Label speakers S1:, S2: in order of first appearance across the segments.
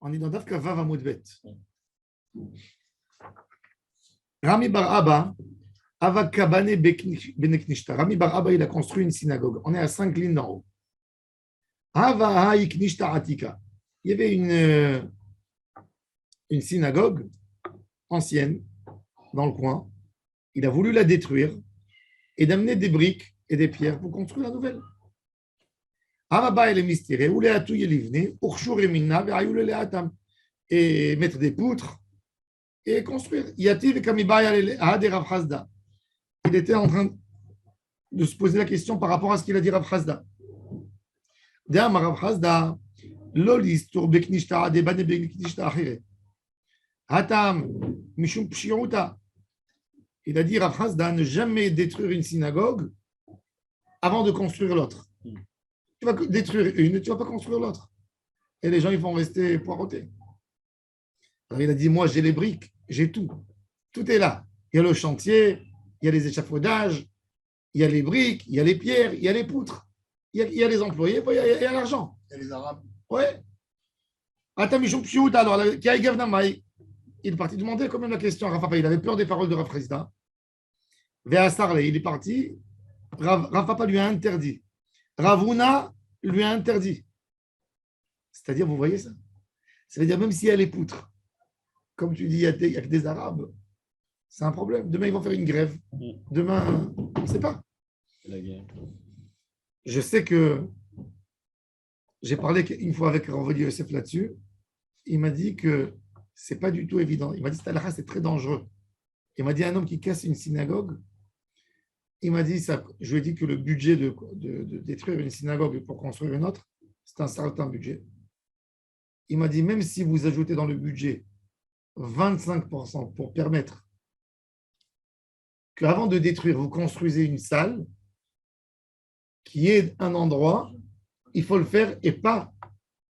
S1: On est dans Daf Kavav Amud Bet. Rami Bar Abba, Avakabane Beneknishta. Rami Bar Abba, il a construit une synagogue. On est à 5 lignes d'en haut. Ava Iknishta Atika. Il y avait une synagogue ancienne dans le coin. Il a voulu la détruire et d'amener des briques et des pierres pour construire la nouvelle. Et mettre des poutres et construire. Il était en train de se poser la question par rapport à ce qu'il a dit Rav Chazda. Il a dit Rav Chazda, ne jamais détruire une synagogue avant de construire l'autre. Tu vas détruire une, tu ne vas pas construire l'autre. Et les gens, ils vont rester poireautés. Alors il a dit, moi, j'ai les briques, j'ai tout. Tout est là. Il y a le chantier, il y a les échafaudages, il y a les briques, il y a les pierres, il y a les poutres, il y a les employés, il y a l'argent.
S2: Il y a les Arabes.
S1: Ouais. Alors, il est parti demander quand même la question à Rafa. Il avait peur des paroles de Rav Chazda. Il est parti. Rav Papa lui a interdit. Ravuna lui a interdit. C'est-à-dire, vous voyez ça? Ça veut dire, même s'il y a les poutres, comme tu dis, il y a que des Arabes, c'est un problème. Demain, ils vont faire une grève. Demain, on ne sait pas. Je sais que j'ai parlé une fois avec Rav Yosef là-dessus. Il m'a dit que ce n'est pas du tout évident. Il m'a dit que c'est très dangereux. Il m'a dit un homme qui casse une synagogue. Il m'a dit ça. Je lui ai dit que le budget de détruire une synagogue pour construire une autre, c'est un certain budget. Il m'a dit, même si vous ajoutez dans le budget 25% pour permettre qu'avant de détruire, vous construisez une salle qui est un endroit, il faut le faire et pas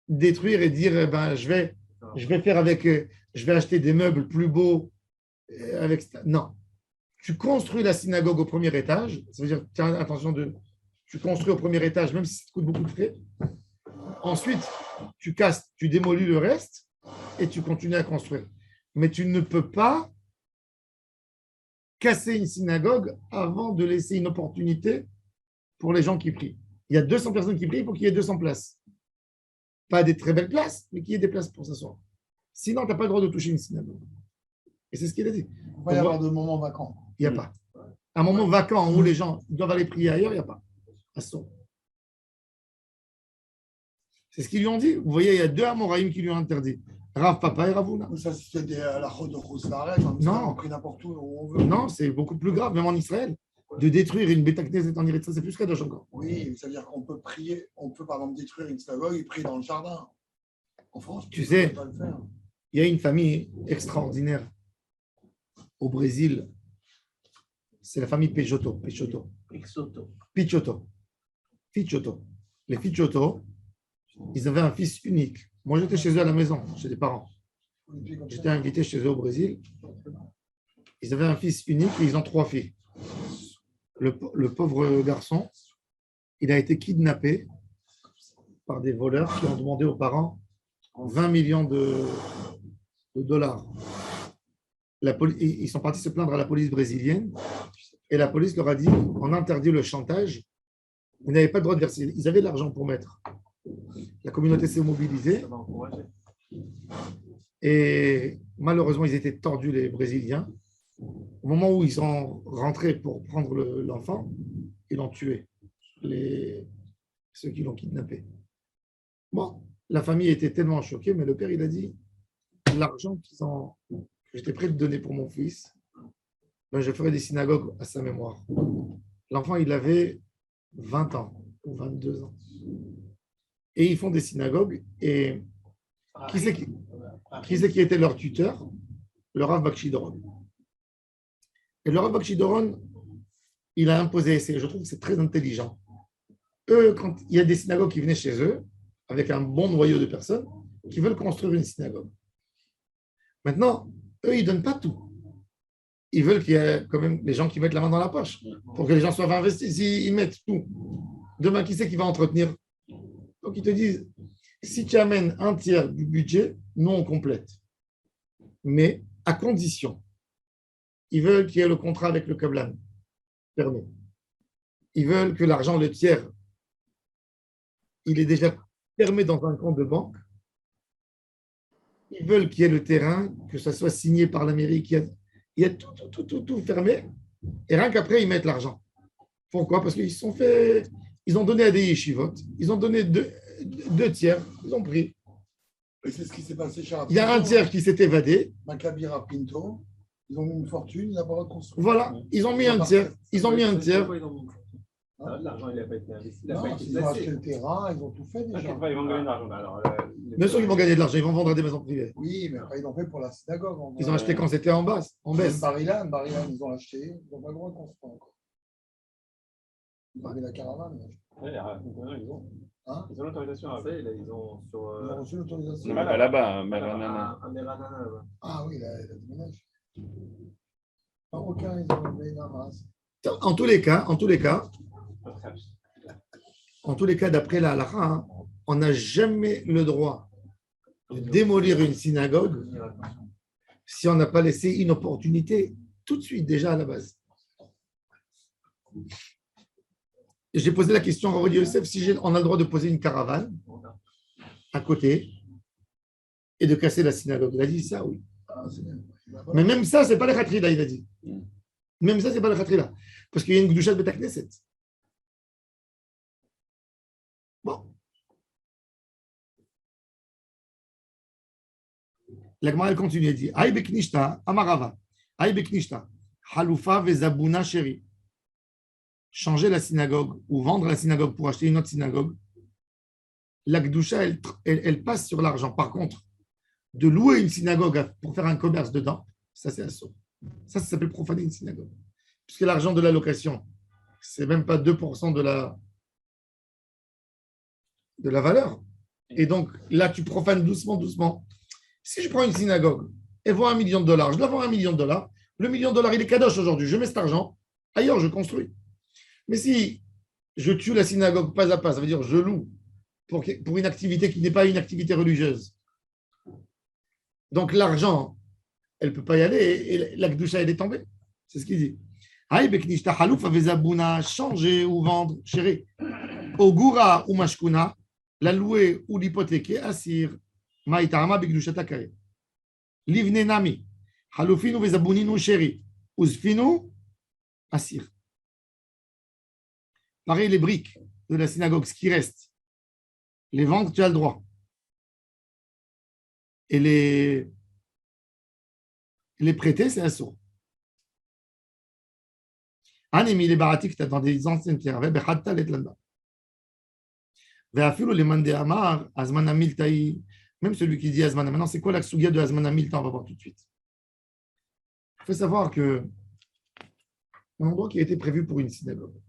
S1: détruire et dire, eh ben, je vais faire avec, je vais acheter des meubles plus beaux avec. Non. Tu construis la synagogue au premier étage, ça veut dire, tiens, attention, tu construis au premier étage, même si ça te coûte beaucoup de frais. Ensuite, tu casses, tu démolis le reste et tu continues à construire. Mais tu ne peux pas casser une synagogue avant de laisser une opportunité pour les gens qui prient. Il y a 200 personnes qui prient, il faut qu'il y ait 200 places. Pas des très belles places, mais qu'il y ait des places pour s'asseoir. Sinon, tu n'as pas le droit de toucher une synagogue. Et c'est ce qu'il a dit.
S2: Il ne peut pas y avoir de moments vacants.
S1: Il n'y a pas. Un moment vacant où les gens doivent aller prier ailleurs, il n'y a pas. C'est ce qu'ils lui ont dit. Vous voyez, il y a 2 Amoraïm qui lui ont interdit. Rav Papa et Ravuna.
S2: Ça, c'était à la Chod de Khoslarek.
S1: Non.
S2: On prie n'importe où on veut.
S1: Non, c'est beaucoup plus grave, même en Israël. De détruire une Beth Knesset en Eretz, c'est plus Kadosh encore.
S2: Oui, mais ça veut dire qu'on peut prier, on peut par exemple détruire une synagogue et prier dans le jardin. En France,
S1: tu sais,
S2: pas le faire.
S1: Il y a une famille extraordinaire au Brésil. C'est la famille Peixoto. Les Peixoto, ils avaient un fils unique. Moi, j'étais chez eux à la maison, chez les parents. J'étais invité chez eux au Brésil. Ils avaient un fils unique et ils ont 3 filles. Le pauvre garçon, il a été kidnappé par des voleurs qui ont demandé aux parents 20 millions de dollars. Ils sont partis se plaindre à la police brésilienne et la police leur a dit, on interdit le chantage, vous n'avez pas le droit de verser. Ils avaient de l'argent pour mettre. La communauté s'est mobilisée et malheureusement, ils étaient tordus, les Brésiliens. Au moment où ils sont rentrés pour prendre l'enfant, ils l'ont tué, ceux qui l'ont kidnappé. Bon, la famille était tellement choquée, mais le père, il a dit, l'argent que j'étais prêt de donner pour mon fils, ben, je ferai des synagogues à sa mémoire. L'enfant, il avait 20 ans ou 22 ans. Et ils font des synagogues. Et qui c'est qui était leur tuteur? Le Rav Bakshi Doron. Et le Rav Bakshi Doron, il a imposé, je trouve que c'est très intelligent. Eux, quand il y a des synagogues qui venaient chez eux, avec un bon noyau de personnes, qui veulent construire une synagogue. Maintenant, eux, ils ne donnent pas tout. Ils veulent qu'il y ait quand même les gens qui mettent la main dans la poche pour que les gens soient investis. S'ils mettent tout, demain, qui c'est qui va entretenir? Donc, ils te disent, Si tu amènes un tiers du budget, nous, on complète. Mais à condition, ils veulent qu'il y ait le contrat avec le Kablan. Permis. Ils veulent que l'argent, le tiers, il est déjà fermé dans un compte de banque. Ils veulent qu'il y ait le terrain, que ça soit signé par la mairie. Il y a tout fermé. Et rien qu'après, ils mettent l'argent. Pourquoi? Parce qu'ils sont fait. Ils ont donné à des yeshivot. Ils ont donné deux tiers. Ils ont pris.
S2: Et c'est ce qui s'est passé chez
S1: Il y a un tiers qui s'est évadé.
S2: Macabira Pinto. Ils ont mis une fortune, il n'a pas reconstruit.
S1: Voilà. Ils ont mis un tiers. Ils ont mis un tiers.
S3: L'argent, il n'a pas été investi.
S2: Ils ont acheté le terrain, ils ont tout fait déjà.
S3: Ils vont gagner de l'argent.
S1: Bien sûr qu'ils vont gagner de l'argent. Ils vont vendre à des maisons privées.
S2: Oui, mais après, ils l'ont fait pour la synagogue.
S1: Ils ont acheté quand c'était en baisse.
S2: Barilan, ils ont acheté. Ils n'ont pas le droit de construire encore. Ils ont mis la caravane.
S3: Ils ont l'autorisation. Ils ont
S2: reçu l'autorisation.
S4: Mais pas là-bas,
S3: à Meranana.
S2: Ah oui, il a déménagé. Marocains, ils ont levé une masse.
S1: En tous les cas, d'après la halakha, on n'a jamais le droit de démolir une synagogue si on n'a pas laissé une opportunité tout de suite déjà à la base. J'ai posé la question à Rabbi Yosef si on a le droit de poser une caravane à côté et de casser la synagogue. Il a dit ça, oui. Mais même ça, c'est pas le khatrila, il a dit. Même ça, c'est pas le khatrila. Parce qu'il y a une gdusha de Beta Knesset. Bon. La Gemara, elle continue, elle dit Aïe beknishta, amarava, aïe beknishta, haloufa vezabuna sheri. Changer la synagogue ou vendre la synagogue pour acheter une autre synagogue, la gdusha, elle passe sur l'argent. Par contre, de louer une synagogue pour faire un commerce dedans, ça, c'est assaut. Ça s'appelle profaner une synagogue. Puisque l'argent de la location, c'est même pas 2% de la valeur. Et donc, là, tu profanes doucement, doucement. Si je prends une synagogue et vends $1 million, je la vends $1 million, le $1 million, il est kadosh aujourd'hui, je mets cet argent, ailleurs, je construis. Mais si je tue la synagogue pas à pas, ça veut dire je loue pour une activité qui n'est pas une activité religieuse. Donc, l'argent, elle ne peut pas y aller et la Gdusha, elle est tombée. C'est ce qu'il dit. Aïe, beknishta halouf avezabuna, changer ou vendre, chéri. Ogura ou mashkuna, la louer ou l'hypothéquer, assir. Maïtama bekdushata kare. Livne nami. Halufinu vezabuninu, chéri. Uzfinu, assir. Pareil, les briques de la synagogue, ce qui reste. Les vendre, tu as le droit. Et les prêter, c'est assourd. Anemi les baratik, tu as dans des anciennes pierres. Bechatta let landa. Ve'afilu les mandé amar, azman amil taï. Même celui qui dit azman. Maintenant, c'est quoi la souga de azman amil? On va voir tout de suite. Il faut savoir que un endroit qui a été prévu pour une synagogue.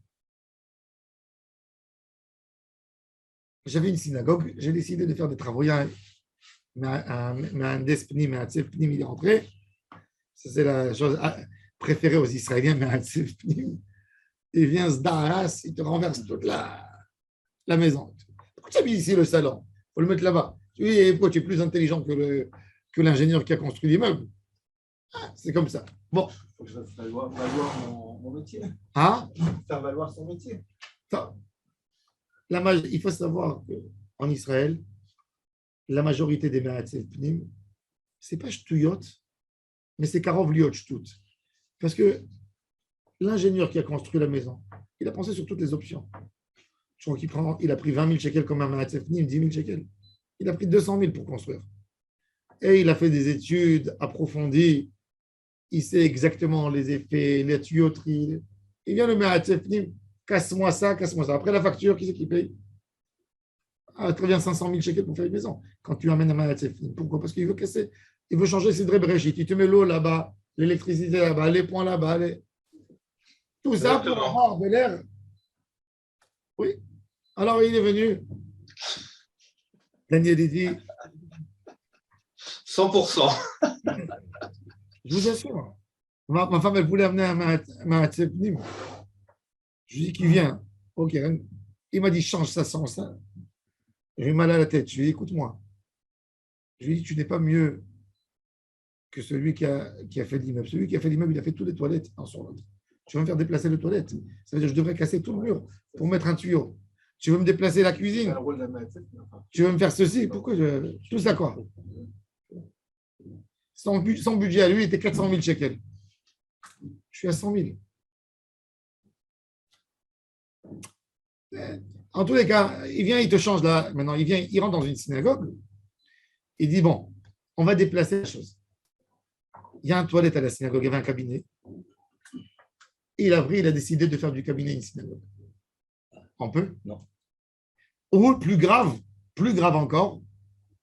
S1: J'avais une synagogue, j'ai décidé de faire des travaux. Mais un despnim, mais un tsefnim, il est rentré. Ça, c'est la chose préférée aux Israéliens, mais un tsefnim, il vient se daras, il te renverse toute la maison. Pourquoi tu as mis ici le salon? Il faut le mettre là-bas. Oui, pourquoi tu es plus intelligent que l'ingénieur qui a construit l'immeuble? C'est comme ça. Bon.
S3: Il faut que je fasse valoir mon métier.
S1: Hein?
S3: Faire valoir son métier.
S1: Il faut savoir qu'en Israël, la majorité des Me'atzef Pnim, ce n'est pas Shtuyot, mais c'est Karov Liot Shtut. Parce que l'ingénieur qui a construit la maison, il a pensé sur toutes les options. Je crois qu'il a pris 20 000 shekels comme un Me'atzef Pnim, 10 000 shekels. Il a pris 200 000 pour construire. Et il a fait des études approfondies. Il sait exactement les effets, les tuyauteries. Il vient le Me'atzef Pnim, casse-moi ça, casse-moi ça. Après la facture, qui c'est qui paye? Très bien, 500 000 shekels pour faire une maison. Quand tu amènes un Me'atzef Pnim. Pourquoi? Parce qu'il veut casser, il veut changer ses Breshit. Il te met l'eau là-bas, l'électricité là-bas, les points là-bas. Tout ça pour avoir de l'air. Oui. Alors il est venu. Daniel dit
S4: 100%.
S1: Je vous assure. Ma femme, elle voulait amener un Me'atzef Pnim. Je lui dis qu'il vient. Ok. Il m'a dit change ça sans ça. J'ai eu mal à la tête. Je lui ai dit, écoute-moi. Je lui ai dit, tu n'es pas mieux que celui qui a fait l'immeuble. Celui qui a fait l'immeuble, il a fait toutes les toilettes un sur l'autre. Tu veux me faire déplacer les toilettes. Ça veut dire que je devrais casser tout le mur pour mettre un tuyau. Tu veux me déplacer la cuisine. Tu veux me faire ceci. Pourquoi tout ça quoi? Son budget à lui était 400 000 shekels. Je suis à 100 000. En tous les cas, il vient, il te change là. Maintenant, il rentre dans une synagogue. Il dit, bon, on va déplacer la chose. Il y a une toilette à la synagogue, il y avait un cabinet. Et il a décidé de faire du cabinet une synagogue. On peut?
S4: Non.
S1: Ou plus grave encore,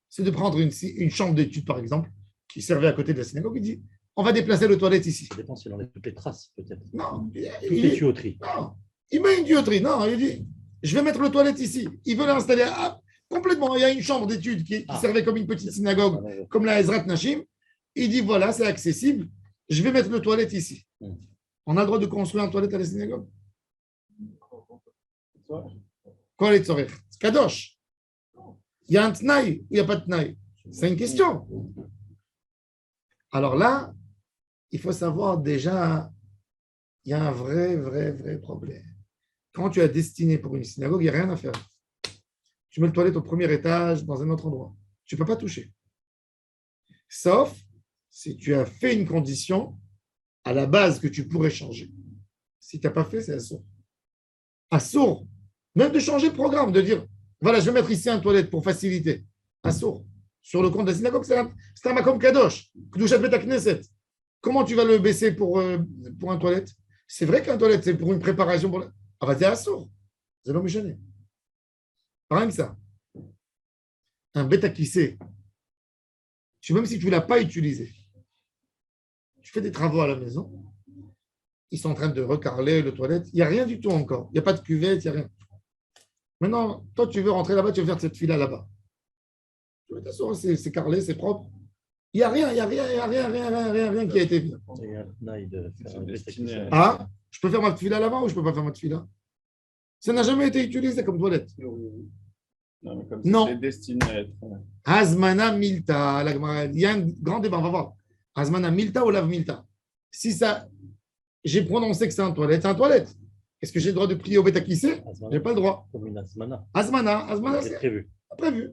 S1: c'est de prendre une chambre d'études, par exemple, qui servait à côté de la synagogue. Il dit, on va déplacer les toilettes ici.
S4: Ça dépend s'il en a toutes les traces, peut-être.
S1: Non.
S4: Toutes les tuyauteries.
S1: Non. Il met une tuyauterie. Non, il dit, je vais mettre le toilette ici. Il veut l'installer complètement. Il y a une chambre d'études qui servait comme une petite synagogue, comme la Ezrat Nashim. Il dit, voilà, c'est accessible. Je vais mettre le toilette ici. On a le droit de construire une toilette à la synagogue. Quoi les tzorech? C'est kadosh. Il y a un tnaï ou il n'y a pas de tnaï? C'est une question. Alors là, il faut savoir déjà, il y a un vrai problème. Quand tu as destiné pour une synagogue, il n'y a rien à faire. Tu mets le toilette au premier étage, dans un autre endroit. Tu ne peux pas toucher. Sauf si tu as fait une condition à la base que tu pourrais changer. Si tu n'as pas fait, c'est assourd. Assourd. Même de changer de programme, de dire, voilà, je vais mettre ici un toilette pour faciliter. Assourd. Sur le compte de la synagogue, c'est un makom kadosh. Kedushat bet hakneset. Comment tu vas le baisser pour un toilette? C'est vrai qu'un toilette, c'est pour une préparation. Ah bah, c'est assourd. C'est l'homme gêné. Rien que ça. Un bêta qui sait, même si tu ne l'as pas utilisé, tu fais des travaux à la maison, ils sont en train de recarreler le toilette, il n'y a rien du tout encore. Il n'y a pas de cuvette, il n'y a rien. Maintenant, toi, tu veux rentrer là-bas, tu veux faire cette fila là-bas. C'est carrelé, c'est propre. Il n'y a rien, rien qui a été fait. Ah, je peux faire ma fila là-bas ou je ne peux pas faire ma fila? Ça n'a jamais été utilisé comme toilette. Non.
S5: C'est destiné à être.
S1: Azmana Milta. Il y a un grand débat, on va voir. Azmana Milta ou Lav Milta. Si ça, j'ai prononcé que c'est un toilette, c'est un toilette. Est-ce que j'ai le droit de prier au Betakissé? Je n'ai pas le droit.
S4: Comme une Azmana.
S1: Azmana,
S4: c'est prévu.
S1: Prévu.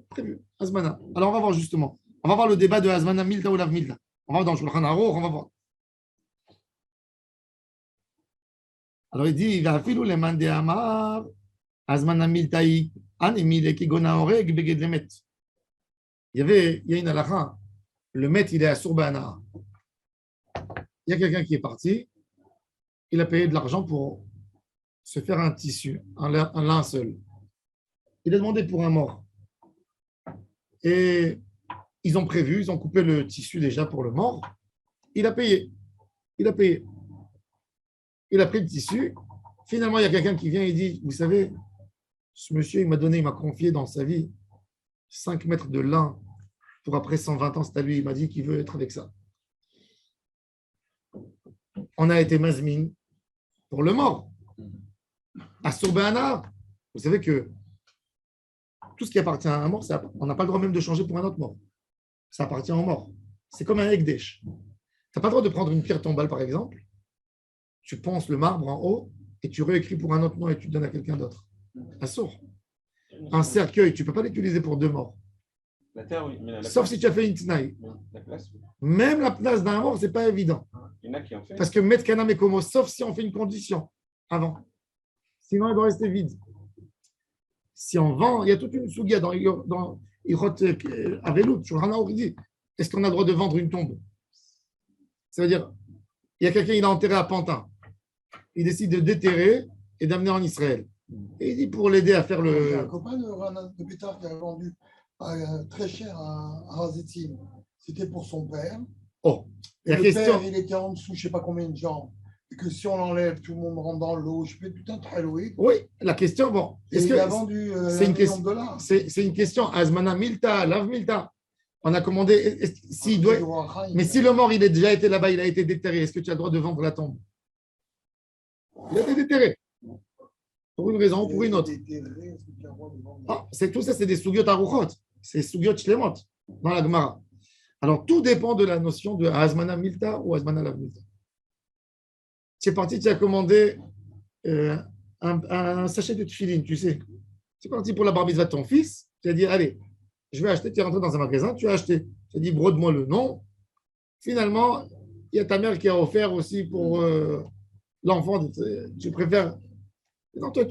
S1: Azmana. Alors on va voir justement. On va voir le débat de Azmana Milta ou Lav Milta. On va voir dans Shulchan Aruch, on va voir. Alors il dit, il va filer les mains des Amar. Azmana Miltaï. Il y a une halakha, le maître il est à Sourbana. Il y a quelqu'un qui est parti, il a payé de l'argent pour se faire un tissu, un linceul. Il a demandé pour un mort. Et ils ont coupé le tissu déjà pour le mort. Il a payé. Il a pris le tissu. Finalement, il y a quelqu'un qui vient et dit, vous savez, ce monsieur, il m'a confié dans sa vie 5 mètres de lin pour après 120 ans, c'est à lui. Il m'a dit qu'il veut être avec ça. On a été mazmine pour le mort. À Sourbana, vous savez que tout ce qui appartient à un mort, on n'a pas le droit même de changer pour un autre mort. Ça appartient au mort. C'est comme un ekdesh. Tu n'as pas le droit de prendre une pierre tombale, par exemple. Tu ponces le marbre en haut et tu réécris pour un autre nom et tu donnes à quelqu'un d'autre. Assourd. Un cercueil, tu ne peux pas l'utiliser pour 2 morts.
S3: La terre, oui. Mais
S1: sauf si tu as fait une tnaï.
S3: La place, oui.
S1: Même la place d'un mort, ce n'est pas évident.
S3: Il y en a qui en fait.
S1: Parce que mettre Kana Mekomo, sauf si on fait une condition avant. Sinon, elle doit rester vide. Si on vend, il y a toute une sougia dans Irot Avelout, sur Hana Oridi. Est-ce qu'on a le droit de vendre une tombe? Ça veut dire, il y a quelqu'un, il a enterré à Pantin. Il décide de déterrer et d'amener en Israël. Et il dit pour l'aider à faire
S2: Il y a un
S1: le.
S2: copain de Bétard qui a vendu très cher à Razetim. C'était pour son père.
S1: Oh,
S2: Et
S1: la
S2: le
S1: question.
S2: père, il était en dessous, je ne sais pas combien de jambes. Et que si on l'enlève, tout le monde rentre dans l'eau. Je fais putain très loué.
S1: Oui, la question, bon.
S2: Et il a vendu
S1: c'est une
S2: $1
S1: question.
S2: million.
S1: C'est une question. Azmana Milta, Lav Milta. On a commandé. S'il doit. Mais si le mort, il a déjà été là-bas, il a été déterré, est-ce que tu as le droit de vendre la tombe? Il a été déterré. Pour une raison ou pour une autre. Ah, tout ça, c'est des sugyot aruchot. C'est sugyot shlemot dans la Gemara. Alors, tout dépend de la notion de Azmana Milta ou Azmana Lav Milta. Tu es parti, tu as commandé un sachet de tefillin, tu sais. Tu es parti pour la bar mitzvah de ton fils. Tu as dit, allez, je vais acheter. Tu es rentré dans un magasin, tu as acheté. Tu as dit, brode-moi le nom. Finalement, il y a ta mère qui a offert aussi pour l'enfant. Tu préfères. Non, toi,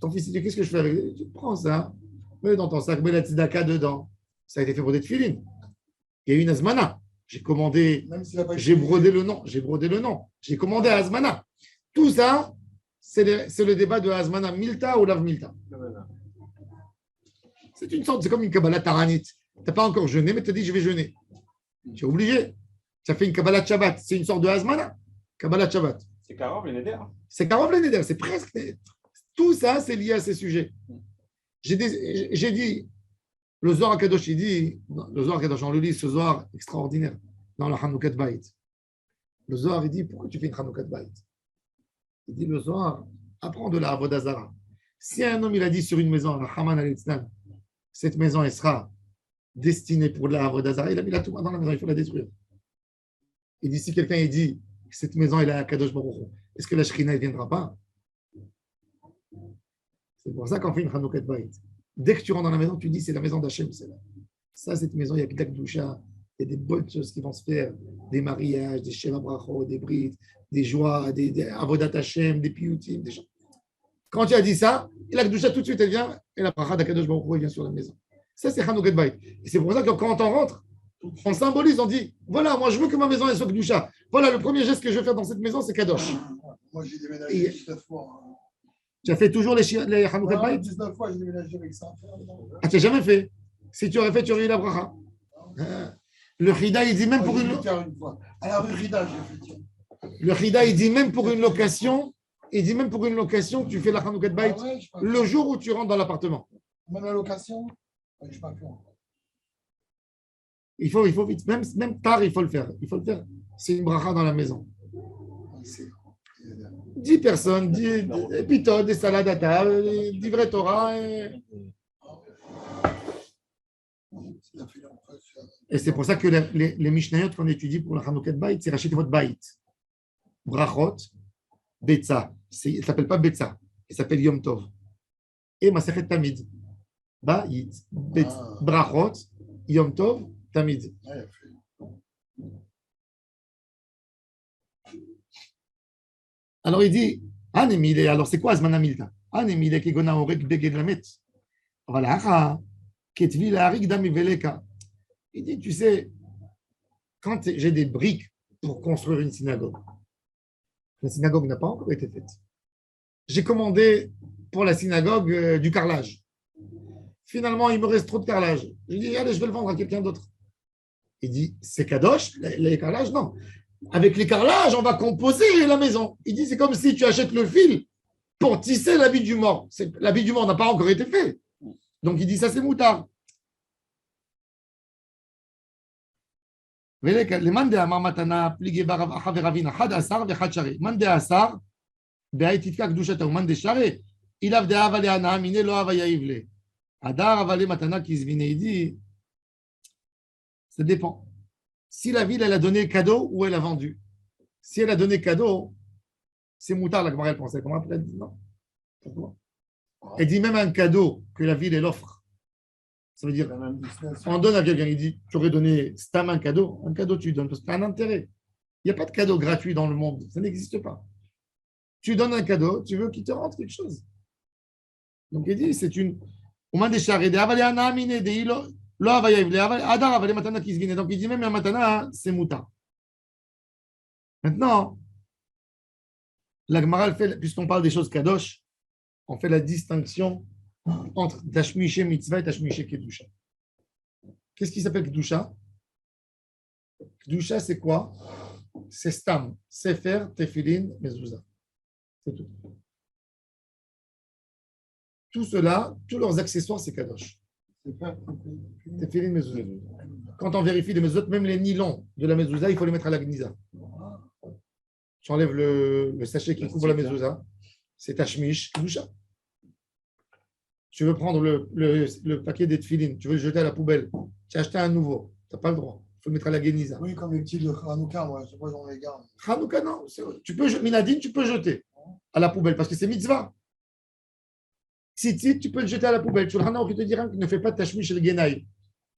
S1: ton fils, il dit, qu'est-ce que je fais avec? Tu prends ça, mets dans ton sac, mets la tzedaka dedans. Ça a été fait pour des tefillin. Il y a eu une azmana. J'ai commandé, j'ai brodé le nom, j'ai commandé à azmana. Tout ça, c'est le débat de azmana milta ou lav milta. C'est une sorte, c'est comme une kabbalah taranit. Tu n'as pas encore jeûné, mais tu te dis, je vais jeûner. Tu es obligé. Tu as fait une kabbalah Shabbat. C'est une sorte de azmana. Kabbalah Shabbat.
S3: C'est Karov, les Neder.
S1: C'est Karov le Neder. C'est presque. Tout ça, c'est lié à ces sujets. J'ai dit, le Zohar HaKadosh, il dit, le Zohar HaKadosh, on le lit, ce Zohar extraordinaire, dans la Hanoukat Bait. Le Zohar, il dit, pourquoi tu fais une Hanoukat Bait? Il dit, le Zohar, apprends de la Avodah Zara. Si un homme, il a dit sur une maison, Haman al-Itznan, cette maison, elle sera destinée pour la Avodah Zara, il a mis la Touma dans la maison, il faut la détruire. Il dit, si quelqu'un, il dit, cette maison, elle est à Kadosh Baruch Hu, est-ce que la Shrina, ne viendra pas? C'est pour ça qu'on fait une Hanoukat Bait. Dès que tu rentres dans la maison, tu dis c'est la maison d'Hachem, c'est là. Ça, cette maison, il y a Gdak Doucha, il y a des bonnes choses qui vont se faire, des mariages, des Sheva Brachot, des brides, des joies, des Avodat Hachem, des piyutim, des gens. Quand tu as dit ça, la Doucha tout de suite, elle vient, et la bracha d'Akadosh Baruch Hu, elle vient sur la maison. Ça, c'est Hanoukat Bait. Et c'est pour ça que quand on rentre, on symbolise, on dit voilà, moi je veux que ma maison elle soit Gdusha. Voilà, le premier geste que je vais faire dans cette maison, c'est Kadosh.
S2: Moi, j'ai déménagé 19 fois.
S1: Tu as fait toujours les Hanoukat Bait?
S2: 19 fois, j'ai déménagé avec ça.
S1: Ah, tu n'as jamais fait. Si tu aurais fait, tu aurais eu la bracha. Le Chida, il dit même pour une.
S2: À la rue Rida, j'ai fait.
S1: Le Chida, il dit même pour une location. Il dit même pour une location, tu fais la Hanoukat Bait le jour où tu rentres dans l'appartement.
S2: Même la location, je ne sais pas plus.
S1: Il faut vite. Même tard, il faut le faire. Il faut le faire. C'est une bracha dans la maison. 10 personnes, 10 épisodes, des salades à table, des vrais Torah. Et c'est pour ça que les Mishnayot qu'on étudie pour la Hanoukat Bait, c'est Rachid votre Bait. Brachot, Betza. Il ne s'appelle pas Betza, il s'appelle Yom Tov. Et Masechet Tamid. Bait, Brachot, Yom Tov, Tamid. Alors il dit, Anemile, alors c'est quoi Azmana Milta? Anemile Kegona Orek Beged Lamet. Voilà, Ketvi Larik Dami Veleka. Il dit, tu sais, quand j'ai des briques pour construire une synagogue, la synagogue n'a pas encore été faite. J'ai commandé pour la synagogue du carrelage. Finalement, il me reste trop de carrelage. Je dis, allez, je vais le vendre à quelqu'un d'autre. Il dit, c'est Kadosh, les carrelages? Non. Avec les carrelages, on va composer la maison. Il dit, c'est comme si tu achètes le fil pour tisser l'habit du mort. L'habit du mort n'a pas encore été fait. Donc, il dit, ça, c'est moutard. למאן דאמר מתנה פליגי ברב אחא ורבינה חד עשר וחד שרי מאן דעשר דהי תתקע קדושתו ומאן דשרי אילאו דאבה להנאה מיני לא אבה יאיב לה הדר אבל למתנה כזביני. Il dit ça dépend si la ville elle a donné cadeau ou elle a vendu. Si elle a donné cadeau, c'est moutard. La Gemara elle pensait comment après elle dit non. Pourquoi? Elle dit même un cadeau que la ville elle offre. Ça veut dire, on donne à quelqu'un, il dit, tu aurais donné Stam un cadeau tu donnes, parce que tu as un intérêt. Il n'y a pas de cadeau gratuit dans le monde, ça n'existe pas. Tu donnes un cadeau, tu veux qu'il te rende quelque chose. Donc il dit, c'est une. Donc il dit même un matana, c'est mouta. Maintenant, la Gemara fait, puisqu'on parle des choses kadosh, on fait la distinction entre Tashmiché Mitzvah et Tashmiché Kedusha. Qu'est-ce qui s'appelle Kedusha? Kedusha, c'est quoi? C'est Stam, Sefer, Tefillin, Mezouza. C'est tout. Tout cela, tous leurs accessoires, c'est Kadosh. Tefillin, Mezouza. Quand on vérifie les Mezouza, même les nylons de la Mezouza, il faut les mettre à la Gniza. Tu enlèves le sachet qui couvre la Mezouza, c'est Tashmish Kedusha. Tu veux prendre le paquet des tefilines, tu veux le jeter à la poubelle, tu as acheté un nouveau, tu n'as pas le droit. Il faut le mettre à la guénisa.
S2: Oui, comme les petits de Hanouka, moi, je sais pas dans les gars.
S1: Hanouka, non. Tu peux, Minadine, tu peux jeter à la poubelle parce que c'est mitzvah. Tzitzit, tu peux le jeter à la poubelle. Shulchan qui te dira ne fais pas de tashmish el genaï.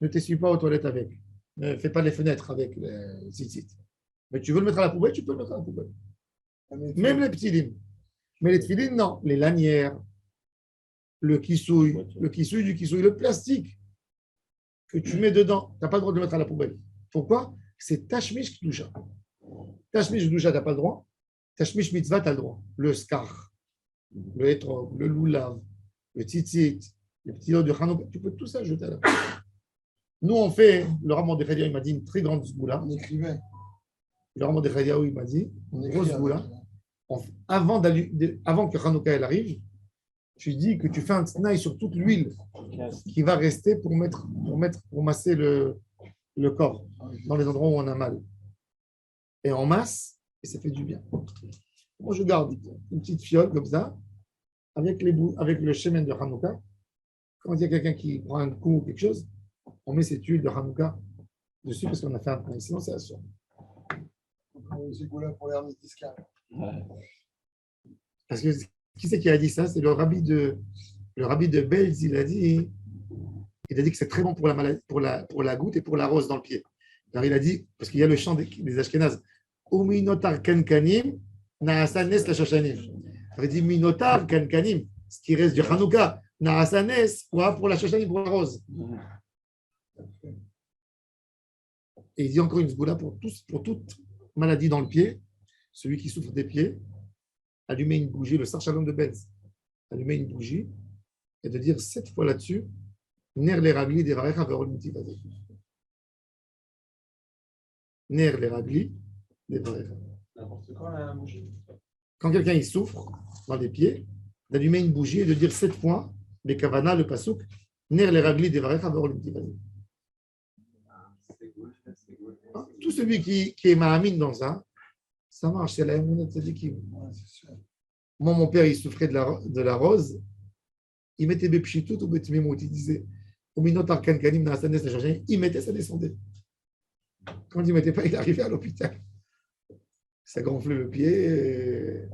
S1: Ne t'essuie pas aux toilettes avec. Ne fais pas les fenêtres avec le tzitzit. Mais tu veux le mettre à la poubelle, tu peux le mettre à la poubelle. Même les petits lignes. Mais les tefilines, non. Les lanières, le kissouille du kissouille, le plastique que tu mets dedans, tu n'as pas le droit de le mettre à la poubelle. Pourquoi? C'est tashmish kdusha. Tashmish kdusha, tu n'as pas le droit. Tashmish mitzvah, tu as le droit. Le skar, le etrog, le loulav, le tzitzit, les petits lots de Hanouka, tu peux tout ça jeter à la poubelle. Nous, on fait, le Raman de Khadia, il m'a dit une très grande zgoula.
S2: On écrivait.
S1: Le Raman de Khadia, il m'a dit
S2: On
S1: une grosse zgoula. Avant que Hanouka elle arrive, tu dis que tu fais un tnaï sur toute l'huile qui va rester pour masser le corps dans les endroits où on a mal. Et en masse, et ça fait du bien. Moi, je garde une petite fiole comme ça, avec le shemen de Hanouka. Quand il y a quelqu'un qui prend un coup ou quelque chose, on met cette huile de Hanouka dessus parce qu'on a fait un tnaï. Sinon, c'est assuré.
S2: C'est là pour l'hermès discale.
S1: Parce que qui c'est qui a dit ça? C'est le rabbi de Belz. Il a dit que c'est très bon pour la maladie, pour la goutte et pour la rose dans le pied. Alors il a dit, parce qu'il y a le chant des Ashkénazes, Uminotar kankanim naasanes la shoshanim. Il avait dit Minotar kankanim, ce qui reste du Hanouka, naasanes pour la shoshanim, pour la rose. Et il dit encore une zgoula pour toute maladie dans le pied, celui qui souffre des pieds, allumer une bougie, le Sar Shalom de Benz, allumer une bougie et de dire 7 fois là-dessus, Ner les ragli des varecha verol mitivazé. Ner les ragli des varecha. Quand quelqu'un il souffre dans les pieds, d'allumer une bougie et de dire 7 fois, les kavana, le pasouk, Ner les ragli des varecha verol mitivazé. Tout celui qui est ma'amine dans ça marche, c'est la émouna tzadikim. Moi, mon père, il souffrait de la rose. Il mettait des pchitout ou betmimout. Il disait, au minotar kankanim na asanes la chargée, il mettait, ça descendait. Quand il ne mettait pas, il arrivait à l'hôpital. Ça gonflait le pied.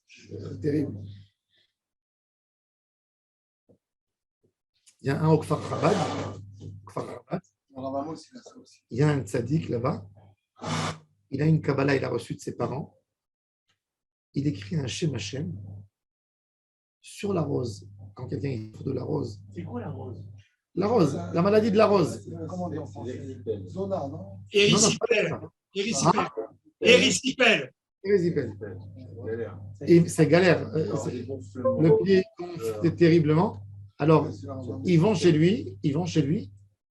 S1: C'est terrible. Il y a un au Kfar Chabad. Il y a un tzaddik là-bas. Il a une Kabbalah, il a reçu de ses parents. Il écrit un Shem Hashem sur la rose. Quand quelqu'un souffre de la rose.
S5: C'est quoi la rose?
S1: La rose, la maladie de la rose.
S2: Comment dire en français? Zona, non?
S5: Érysipèle. Érysipèle.
S1: Érysipèle. Et c'est galère. Le pied gonfle terriblement. Alors, ils vont chez lui,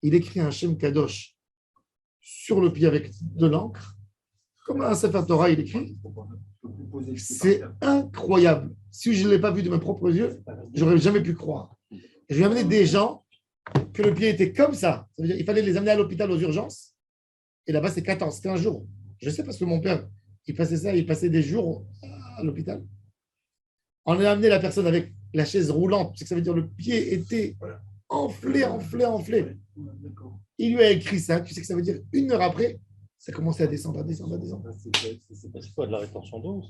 S1: il écrit un Shem Kadosh sur le pied avec de l'encre. Comme un Sefer Torah, il écrit. C'est incroyable. Si je ne l'ai pas vu de mes propres yeux, je n'aurais jamais pu croire. Et je lui ai amené des gens que le pied était comme ça. Ça veut dire, il fallait les amener à l'hôpital aux urgences. Et là-bas, c'est 15 jours. Je sais parce que mon père, il passait des jours à l'hôpital. On a amené la personne avec la chaise roulante. C'est que ça veut dire le pied était enflé. Il lui a écrit ça. Tu sais que ça veut dire 1 heure après, ça commençait à descendre.
S4: C'est quoi de la rétention d'eau?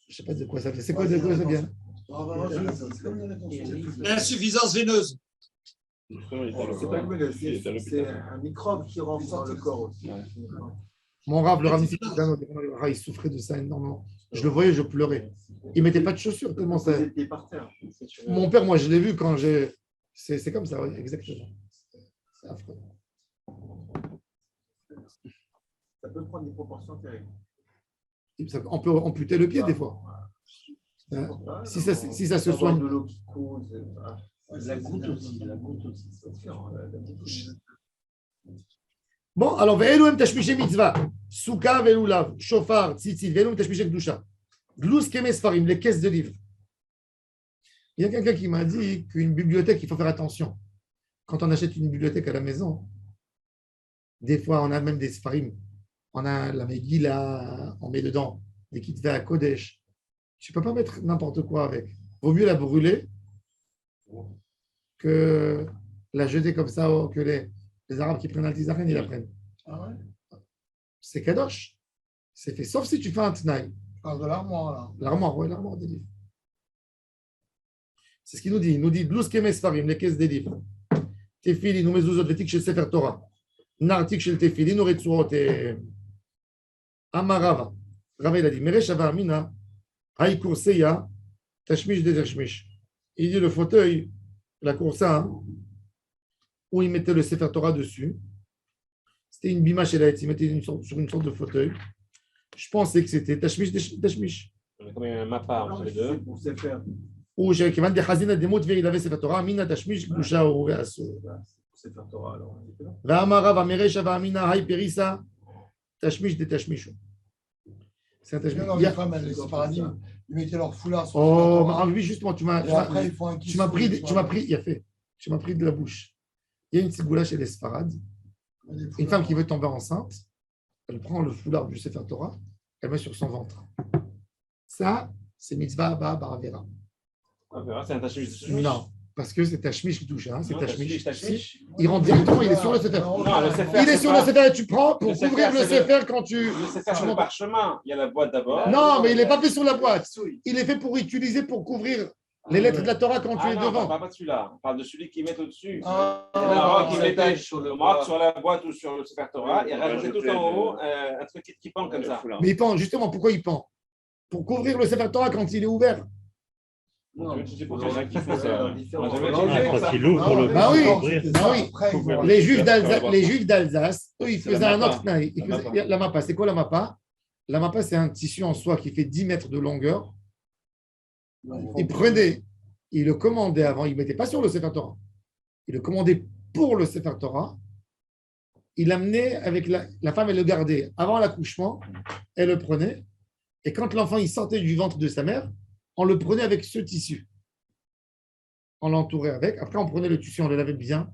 S1: Je ne sais pas de quoi ça vient. C'est quoi de quoi ça vient?
S5: L'insuffisance veineuse.
S6: C'est un microbe qui rentre dans le corps aussi.
S1: Mon rave, le Rami, il souffrait de ça énormément. Je le voyais, je pleurais. Il ne mettait pas de chaussures tellement ça. Mon père, moi, je l'ai vu quand j'ai. C'est comme ça, oui, exactement. C'est affreux.
S6: Ça peut prendre des proportions terribles.
S1: On peut amputer le pied des fois. Si ça se soigne.
S6: De l'eau qui coule.
S5: La goutte aussi.
S1: Bon, alors, ve'elum tashmishe mitzvah, souka ve'lulav, shofar, tzitzit, ve'elum tashmishe kdusha. Glous kemes farim, les caisses de livres. Il y a quelqu'un qui m'a dit qu'une bibliothèque, il faut faire attention. Quand on achète une bibliothèque à la maison, des fois, on a même des sfarim. On a la Megillah, on met dedans des kitvei à Kodesh. Tu ne peux pas mettre n'importe quoi avec. Vaut mieux la brûler que la jeter comme ça, que les Arabes qui prennent Altizaren, ils la prennent.
S2: Ah ouais?
S1: C'est Kadosh. C'est fait, sauf si tu fais un Tnaï.
S2: Je parle de l'armoire, là.
S1: L'armoire, oui, l'armoire des livres. C'est ce qu'il nous dit. Il nous dit Blous Kemes Farim, les caisses des livres. Tefilin, ou mezuzot, vetik chez Sefer Torah. Nartik chez le Tefilin, ou retsuot et Amarava. Rava, il a dit Meresh Ava Amina, Haï Kurseya, Tashmish de Tashmish. Il dit le fauteuil, la coursa, où il mettait le Sefer Torah dessus. C'était une bima chez la il mettait sur une sorte de fauteuil. Je pensais que c'était Tashmish, Tashmish.
S3: On a quand même un mappa entre les deux.
S6: Pour se faire.
S1: Ou j'ai qui des chazina des mots de il avait Sefer Torah, Amina Tashmish, Gdusha ou Reaso.
S6: Pour se faire Torah, alors. on était là.
S1: Va'amara va'meresh Amina Haï Perissa, Tashmish de Tashmish. C'est un Tashmish.
S2: Non, les femmes, elles, les paradigmes, ils mettaient leur foulard sur
S1: Oh,
S2: le
S1: oui, justement, tu m'as
S2: et après, ils font un
S1: tu m'as pris, il a fait, tu m'as pris de la bouche. Il y a une sigoula chez les Sfarad, une femme qui veut tomber enceinte, elle prend le foulard du Sefer Torah, elle met sur son ventre. Ça, c'est mitzvah baravera.
S3: C'est un tachmish.
S1: Non, parce que c'est Tashmish qui touche, hein, c'est
S3: Non,
S1: Tashmish.
S3: tachmish.
S1: Il rentre directement, il est sur le Sefer.
S3: Non, le Sefer.
S1: Il est sur le Sefer et tu prends pour
S3: Le Sefer,
S1: couvrir le
S3: c'est
S1: Sefer quand tu.
S3: Le Sefer, c'est le parchemin. Il y a la boîte d'abord.
S1: Non, mais il n'est pas fait sur la boîte. Il est fait pour utiliser, pour couvrir les lettres de la Torah quand tu es
S3: Non, on ne
S1: devant.
S3: parle pas de celui-là. On parle de celui qui met au-dessus.
S2: Ah,
S3: Il y en a un qui mettait sur la boîte ou sur le Sefer Torah et rajoutait tout en haut un truc qui pend comme ça.
S1: Mais il pend, justement, pourquoi il pend? Pour couvrir le Sefer Torah quand il est ouvert.
S3: Non, je sais pas, il y en a qui font ça. On a jamais
S4: Ah,
S3: fait
S4: quand
S3: ça.
S4: il ouvre pour le
S1: Bah oui,
S4: ouvrir.
S1: bah oui. Les Juifs d'Alsace, eux, ils
S3: C'est la
S1: faisaient un
S3: mappa.
S1: autre tnaï. Ils faisaient la mappa. C'est quoi la mappa? La mappa, c'est un tissu en soie qui fait 10 mètres de longueur. Ils prenaient, ils le commandaient avant, ils ne mettaient pas sur le Sefer Torah. Ils le commandaient pour le Sefer Torah. Il l'amenait avec la femme, elle le gardait avant l'accouchement, elle le prenait. Et quand l'enfant il sortait du ventre de sa mère, on le prenait avec ce tissu. On l'entourait avec. Après, on prenait le tissu, on le lavait bien.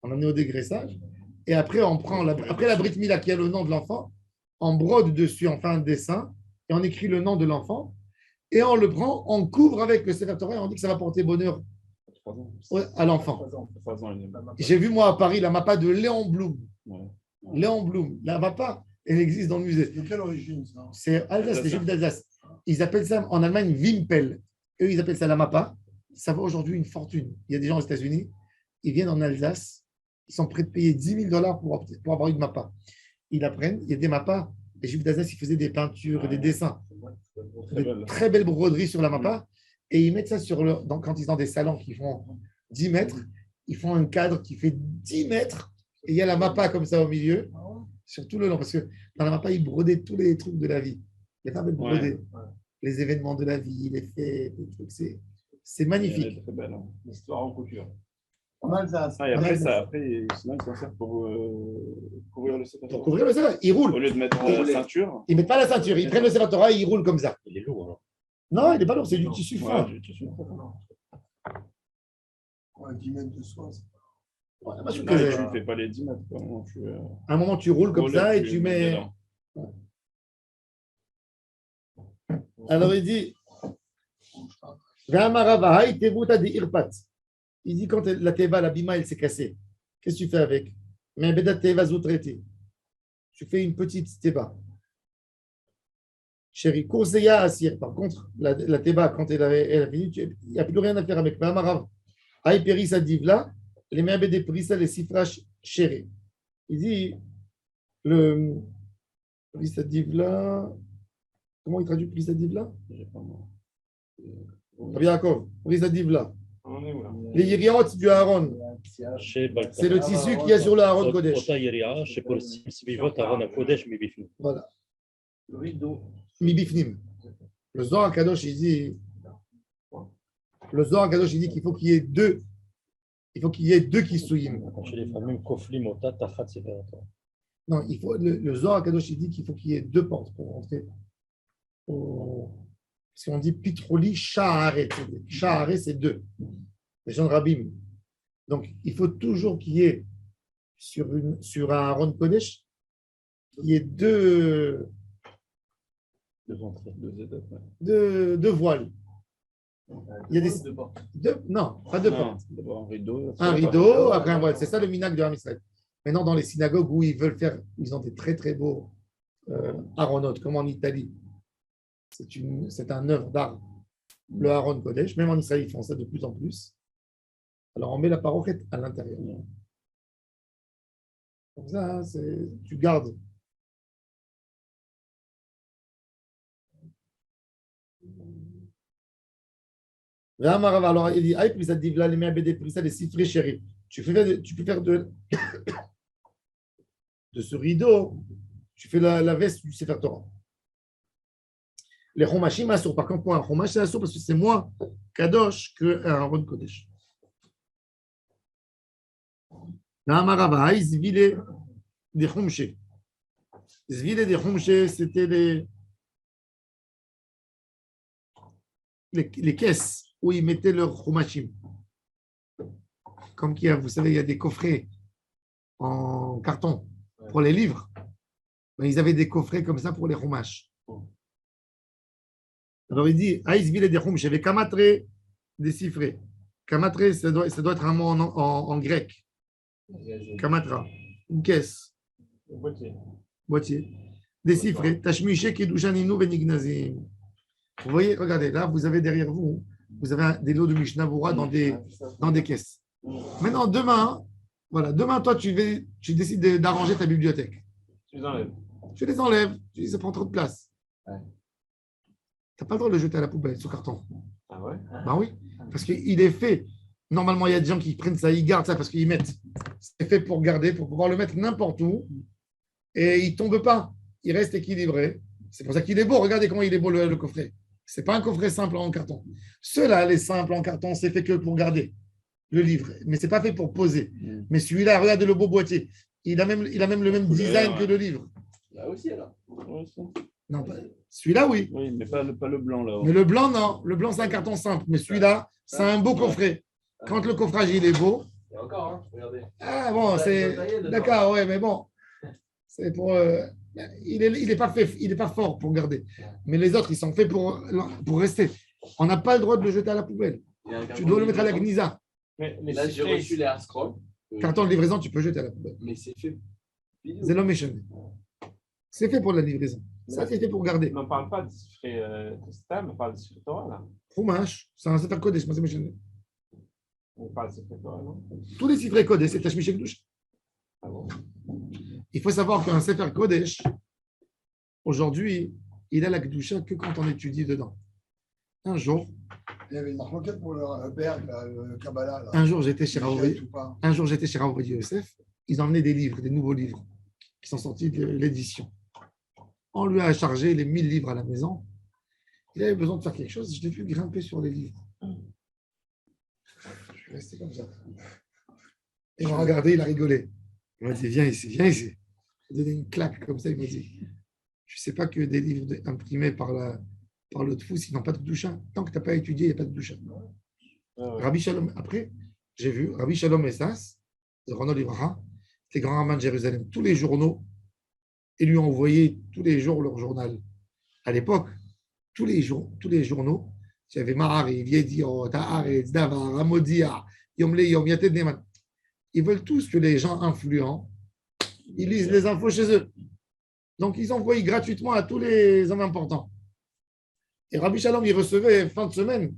S1: On l'emmenait au dégraissage. Et après, on prend après la Brit Mila qui a le nom de l'enfant, on brode dessus, on fait un dessin et on écrit le nom de l'enfant. Et on le prend, on couvre avec le Sefer Torah et on dit que ça va porter bonheur à l'enfant. J'ai vu, moi, à Paris, la mappa de Léon Blum.
S4: Ouais.
S1: Léon Blum. La mappa, elle existe dans le musée.
S2: De quelle origine, ça?
S1: C'est Alsace, les Juifs d'Alsace. Ils appellent ça en Allemagne Wimpel. Eux, ils appellent ça la mappa. Ça vaut aujourd'hui une fortune. Il y a des gens aux États-Unis, ils viennent en Alsace, ils sont prêts de payer $10,000 pour avoir une mappa. Ils la prennent, il y a des mappas. Les Juifs d'Alsace, ils faisaient des peintures, des dessins, de très belles broderies sur la mappa. Et ils mettent ça quand ils ont des salons qui font 10 mètres, ils font un cadre qui fait 10 mètres. Et il y a la mappa comme ça au milieu, sur tout le long. Parce que dans la mappa, ils brodaient tous les trucs de la vie. Les femmes, elles brodaient les événements de la vie, les fêtes, les trucs. C'est magnifique.
S4: Très belle.
S3: L'histoire en couture.
S2: En Alsace.
S4: Ah, et après, sinon, ils s'en servent pour couvrir le Sefer
S1: Pour
S4: Torah.
S1: couvrir le Sefer, ils
S4: Au
S1: roulent.
S4: lieu de mettre la ceinture.
S1: Ils ne mettent pas la ceinture, ils prennent le Sefer Torah et ils roulent comme ça.
S4: Il est lourd, alors.
S1: Non, il n'est pas lourd, c'est du tissu fin.
S4: Ouais, du tissu.
S2: Ouais, 10 mètres de soie.
S1: Ouais, moi, je trouve
S4: Non,
S1: que,
S4: tu ne fais pas les 10 mètres. Quoi. Non,
S1: à un moment, tu roules comme
S4: roules
S1: ça et
S4: tu
S1: tu mets.
S4: dedans.
S1: Alors, il dit Ve'amaravahaï tevuta de irpat. Il dit quand la teva, la bima, elle s'est cassée, qu'est-ce que tu fais avec? Mais bedat teva zoutreti. Tu fais une petite teva. Chérie, Kourseya Asir. Par contre, la teva, quand elle a fini, il n'y a plus rien à faire avec. Ve'amarav. Haï perisa divla. Les merbes des prisa, les sifrash chéri. Il dit le prisa divla. Comment il traduit prisa divla?
S4: J'ai pas moi.
S1: Rabbi Yaakov, prisa divla.
S3: On est où là?
S1: Les yiriot du Aaron. C'est le tissu qu'il y a sur le Aaron Kodesh. Voilà.
S6: Le rideau.
S1: Mibifnim. Le Zohar Kadosh, il dit. Le Zohar Kadosh, il dit qu'il faut qu'il y ait deux. Il faut qu'il y ait deux kissouim.
S4: Chez les familles, Koflim, Ota, Tachat, c'est vrai.
S1: Non, le Zohar Kadosh, il dit qu'il faut qu'il y ait deux portes pour rentrer. Parce qu'on dit Pitroli, Sha'aret. Sha'aret, c'est deux. Les gens de Rabim. Donc, il faut toujours qu'il y ait sur un Aaron Kodesh, il y ait deux
S4: Deux entrées, deux étapes.
S1: de voiles. Il y a des
S6: Deux portes.
S1: non, pas deux
S4: Non,
S1: portes.
S4: d'abord un rideau.
S1: Un rideau, après un voile. C'est ça le minag de Ham Israël. Maintenant, dans les synagogues où ils veulent faire, ils ont des très très beaux aronotes, comme en Italie. C'est un œuvre d'art, le Aron Kodesh. Même en Israël, ils font ça de plus en plus. Alors, on met la parochette à l'intérieur. Comme ça, tu gardes. Alors, il dit, les cifrés chéris. Tu peux faire de ce rideau, tu fais la veste du Sefer Torah. Les Chomashim assour. Par contre, pour un Chomash, c'est assour parce que c'est moins Kadosh qu'un Aaron Kodesh. Naamarava, Zvile des Chomché. Zvile des Chomché, c'était les caisses où ils mettaient leurs Chomashim. Comme vous savez, il y a des coffrets en carton pour les livres. Ben, ils avaient des coffrets comme ça pour les Chumash. Alors il dit, Aïsville des Chumash, j'avais Kamatre décifré. Kamatre, ça doit être un mot en grec. Kamatra, une caisse. Boîtier. Décifré. Tashmiché Kedushaninu Venignazim. Vous voyez, regardez, là, vous avez derrière vous, vous avez des lots de Mishnah Vura dans des caisses. Maintenant, demain, toi, tu décides d'arranger ta bibliothèque.
S3: Tu les enlèves.
S1: Tu les enlèves. Tu dis, ça prend trop de place.
S3: Ouais.
S1: Tu n'as pas le droit de le jeter à la poubelle, ce carton.
S3: Ah ouais?
S1: Ben oui, parce qu'il est fait. Normalement, il y a des gens qui prennent ça, ils gardent ça parce qu'ils mettent. C'est fait pour garder, pour pouvoir le mettre n'importe où. Et il ne tombe pas. Il reste équilibré. C'est pour ça qu'il est beau. Regardez comment il est beau le coffret. Ce n'est pas un coffret simple en carton. Ceux-là, les simples en carton, c'est fait que pour garder le livre. Mais ce n'est pas fait pour poser. Mais celui-là, regardez le beau boîtier. Il a même le même design que le livre.
S6: Là aussi, alors.
S1: Non, celui-là, oui.
S4: Oui, mais pas le blanc là.
S1: Mais le blanc, non. Le blanc, c'est un carton simple. Mais celui-là, c'est un beau coffret. Quand le coffrage, il est beau.
S6: Il y a encore, hein, regardez.
S1: Ah bon, c'est. D'accord, ouais, mais bon. C'est pour. Il est pas fait, il est pas fort pour garder. Mais les autres, ils sont faits pour rester. On n'a pas le droit de le jeter à la poubelle. Tu dois le mettre à la gnisa.
S3: Mais
S6: Là, j'ai reçu les Scroll.
S1: Carton de livraison, tu peux jeter à la poubelle.
S6: Mais c'est fait.
S1: C'est l'homme méchant. C'est fait pour la livraison. Ça, c'est fait pour garder.
S3: on ne parle pas de Sifré Testam, on parle de Sifré Torah, là.
S1: Chumash, c'est un sefer kodesh, c'est méchant.
S3: On parle de Sifré Torah, non?
S1: Tous les sifrei kodesh, c'est Tashmish Kedusha.
S3: Ah bon?
S1: Il faut savoir qu'un sefer kodesh, aujourd'hui, il a la kedusha que quand on étudie dedans. Un jour,
S2: il y avait une marque pour le Berg, le Kabbalah. Là.
S1: Un jour, j'étais chez Rav Yosef. Ils emmenaient des livres, des nouveaux livres qui sont sortis de l'édition. On lui a chargé les 1000 livres à la maison. Il avait besoin de faire quelque chose. Je l'ai vu grimper sur les livres. Je suis resté comme ça. Et il m'a regardé, il a rigolé. Il m'a dit, viens ici, viens ici. Il m'a donné une claque comme ça. Il m'a dit, je ne sais pas que des livres imprimés par le Tfous, ils n'ont pas de doucha. Tant que tu n'as pas étudié, il n'y a pas de doucha. Rabbi Shalom, après, j'ai vu Rabbi Shalom Essas, Ronald Ivraha, les grands rabbins de Jérusalem, tous les journaux, et lui ont envoyé tous les jours leur journal. À l'époque, tous les journaux, il y avait Mahari, Yediot, Haaretz, Davar, Amodia, Yom Le Yom, Yated Neman. Ils veulent tous que les gens influents, ils lisent les infos chez eux. Donc, ils envoient gratuitement à tous les hommes importants. Et Rabbi Shalom, il recevait fin de semaine,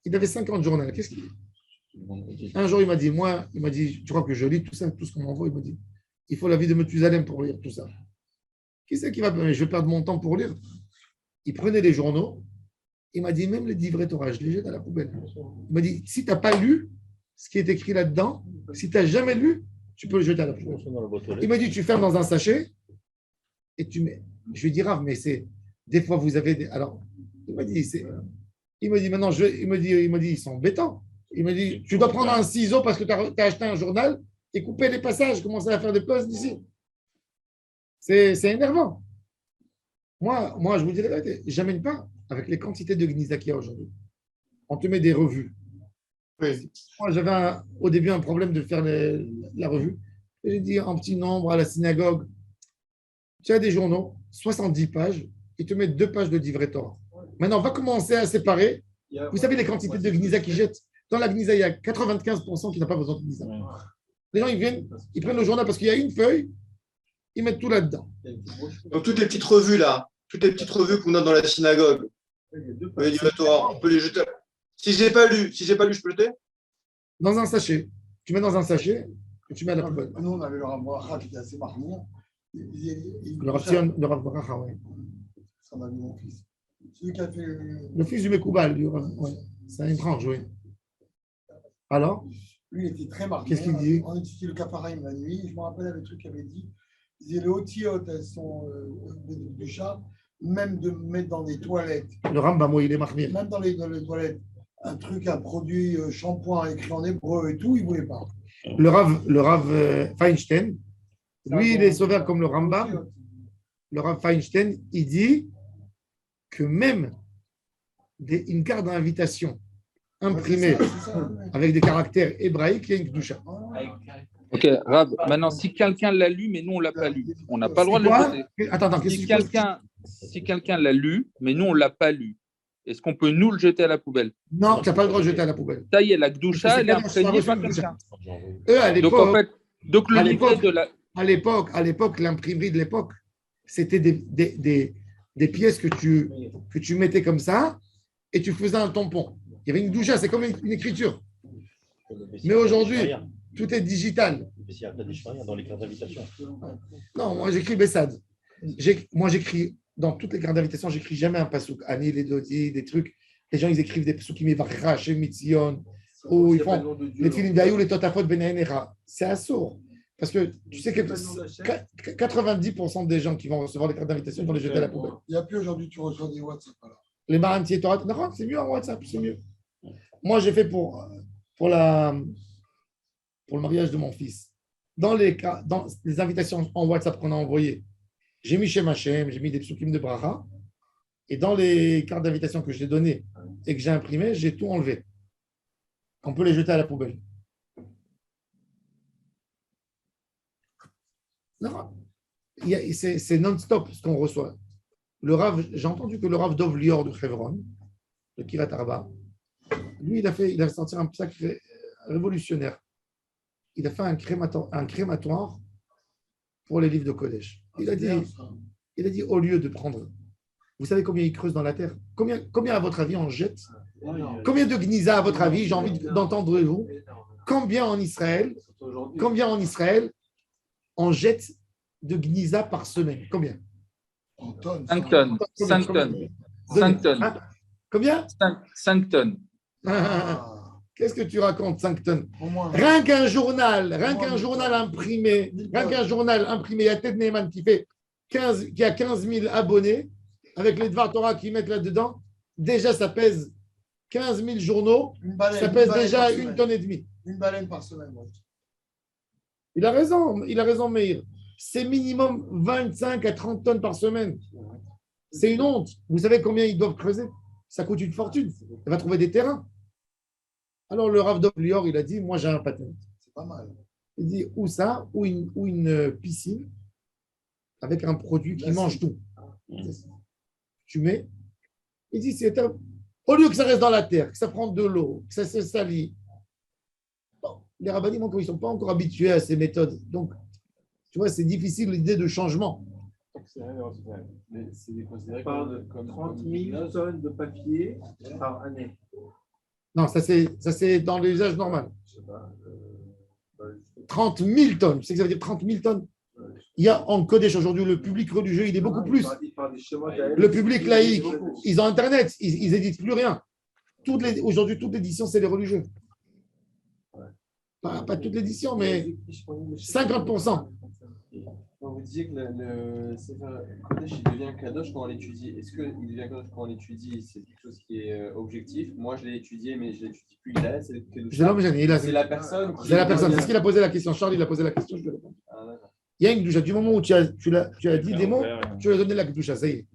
S1: il avait 50 journaux. Qu'est-ce qu'il dit? Un jour, il m'a dit, tu crois que je lis tout ça, tout ce qu'on m'envoie? Il m'a dit, il faut la vie de Methusalem pour lire tout ça. Qui c'est qui va, je vais perdre mon temps pour lire? Il prenait les journaux, il m'a dit, même les livrets Torah, je les jette à la poubelle. Il m'a dit, si tu n'as pas lu ce qui est écrit là-dedans, si tu n'as jamais lu, tu peux le jeter à la poubelle. Il m'a dit, tu fermes dans un sachet et tu mets. Je lui ai dit, Rav, mais c'est des fois vous avez des. Alors, il m'a dit, maintenant, il m'a dit, ils sont embêtants. Il m'a dit, tu dois prendre un ciseau parce que tu as acheté un journal et couper les passages, commencer à faire des pauses d'ici. C'est énervant. Moi, je vous dis la vérité, j'amène pas avec les quantités de Gnisa qu'il y a aujourd'hui. On te met des revues.
S2: Oui.
S1: Moi, j'avais au début un problème de faire la revue. J'ai dit en petit nombre à la synagogue, tu as des journaux, 70 pages, ils te mettent 2 pages de livret Torah. Maintenant, on va commencer à séparer Vous savez les quantités de Gnisa qu'ils jettent? Dans la Gnisa, il y a 95% qui n'a pas besoin de Gnisa. Les gens, ils viennent, ils prennent le journal parce qu'il y a une feuille, ils mettent tout là-dedans.
S7: Donc, toutes les petites revues, là, toutes les petites revues qu'on a dans la synagogue, le livre de Torah, on peut les jeter. Si je n'ai pas lu, je peux le jeter?
S1: Dans un sachet. Tu mets dans un sachet et tu mets à la poubelle.
S2: Nous, on avait le Rav Bracha qui était assez marmot.
S1: Le Rav Sion, le Rav Bracha, oui.
S2: Ça m'a vu mon fils. Celui qui a fait
S1: Le fils du Mekoubal, ouais. C'est un étrange, oui. Alors,
S2: lui, il était très marqué.
S1: Qu'est-ce qu'il dit?
S2: On étudiait le Kafarim la nuit. Je me rappelle le truc qu'il avait dit. Il disait les otiotes, elles sont du chat, même de mettre dans des toilettes.
S1: le Rambam, oui, il est marmir.
S2: Même dans les toilettes, un produit shampoing écrit en hébreu et tout, il ne voulait pas.
S1: Le Rav Feinstein, lui, il est sauvé comme le Rambam. Le Rav Feinstein, il dit que même une carte d'invitation imprimée avec des caractères hébraïques, il y a une Kedusha.
S8: Ok, Rav, maintenant, si quelqu'un l'a lu, mais nous, on ne l'a pas lu, on n'a pas le droit de le jeter.
S1: Attends, qu'est-ce
S8: Si
S1: que
S8: quelqu'un l'a lu, mais nous, on ne l'a pas lu, est-ce qu'on peut nous le jeter à la poubelle?
S1: Non, tu n'as pas le droit de jeter à la poubelle.
S8: Ça y est, la Gdoucha, elle est imprégnée par quelqu'un.
S1: Eux, à
S8: Donc, en
S1: l'époque,
S8: fait, donc le livret de la.
S1: à l'époque, l'imprimerie de l'époque, c'était des pièces que tu mettais comme ça et tu faisais un tampon. Il y avait une doucha, c'est comme une écriture. Mais aujourd'hui, tout est digital.
S9: Il y a pas des dans les cartes d'invitation.
S1: Non, moi j'écris Bessad. Moi j'écris, dans toutes les cartes d'invitation, j'écris jamais un pasouk. Annie, les Dodi, des trucs. Les gens, ils écrivent des pasouks qui m'évarra, chez Mitzion, ou ils font les Tfilim Daïou, les Totafot Benaenera. C'est assourd. Parce que tu sais que 90% des gens qui vont recevoir les cartes d'invitation vont les jeter à la poubelle.
S2: Il n'y a plus aujourd'hui, tu reçois des WhatsApp. Alors.
S1: Les Marantiers Torah, non, c'est mieux en WhatsApp, c'est mieux. Moi, j'ai fait pour le mariage de mon fils. Dans les invitations en WhatsApp qu'on a envoyées, j'ai mis Shem Hashem, j'ai mis des psukim de bracha. Et dans les cartes d'invitation que je t'ai données et que j'ai imprimées, j'ai tout enlevé. On peut les jeter à la poubelle. Non, c'est non-stop ce qu'on reçoit. J'ai entendu que le Rav Dov Lior de Hebron, le Kirat Arba, lui, il a fait sortir un sac révolutionnaire. Il a fait un crématoire pour les livres de Kodesh. Il a dit, au lieu de prendre, vous savez combien ils creusent dans la terre? Combien à votre avis on jette? Combien de Gnisa à votre avis? J'ai envie d'entendre vous. Combien en Israël on jette de Gnisa par semaine? Combien?
S8: 5 tonnes. 5 tonnes. 5 tonnes.
S1: Hein? Combien?
S8: 5 tonnes.
S1: Qu'est-ce que tu racontes, 5 tonnes? Rien qu'un journal imprimé, il y a Ted Neyman qui a 15 000 abonnés, avec les Dvar Torah qui mettent là-dedans, déjà ça pèse 15 000 journaux, ça pèse déjà 1,5 tonne.
S2: Une baleine par semaine. Ouais.
S1: Il a raison, Meir. C'est minimum 25 à 30 tonnes par semaine. C'est une honte. Vous savez combien ils doivent creuser? Ça coûte une fortune. Il va trouver des terrains. Alors le Rav Dov Lior, il a dit, moi j'ai un patent.
S2: C'est pas mal.
S1: Il dit, ou ça, ou une piscine avec un produit qui mange tout. Tu mets. Il dit, au lieu que ça reste dans la terre, que ça prend de l'eau, que ça se salit. Bon, les rabbinim, ils ne sont pas encore habitués à ces méthodes. Donc, tu vois, c'est difficile l'idée de changement.
S6: C'est considéré comme 30 000 tonnes de papier par année.
S1: Non, ça c'est dans l'usage normal. 30 000 tonnes. Tu sais que ça veut dire 30 000 tonnes? Il y a en Kodesh aujourd'hui, le public religieux, il est beaucoup plus. Le public laïque, ils ont Internet, ils n'éditent plus rien. Aujourd'hui, toute l'édition, c'est les religieux. Pas toute l'édition, mais 50%.
S6: Vous disiez que le Kodesh, il devient Kadosh quand on l'étudie. Est-ce qu'il devient Kadosh quand on l'étudie? C'est quelque chose qui est objectif. Moi, je l'ai étudié, mais je ne l'étudie plus. C'est la personne.
S1: C'est la personne. C'est ce qu'il a posé la question. Charles, il a posé la question, je vais répondre. Il y a une Gdoucha. Du moment où tu as dit des mots, tu as donné la Gdoucha. Ça y est.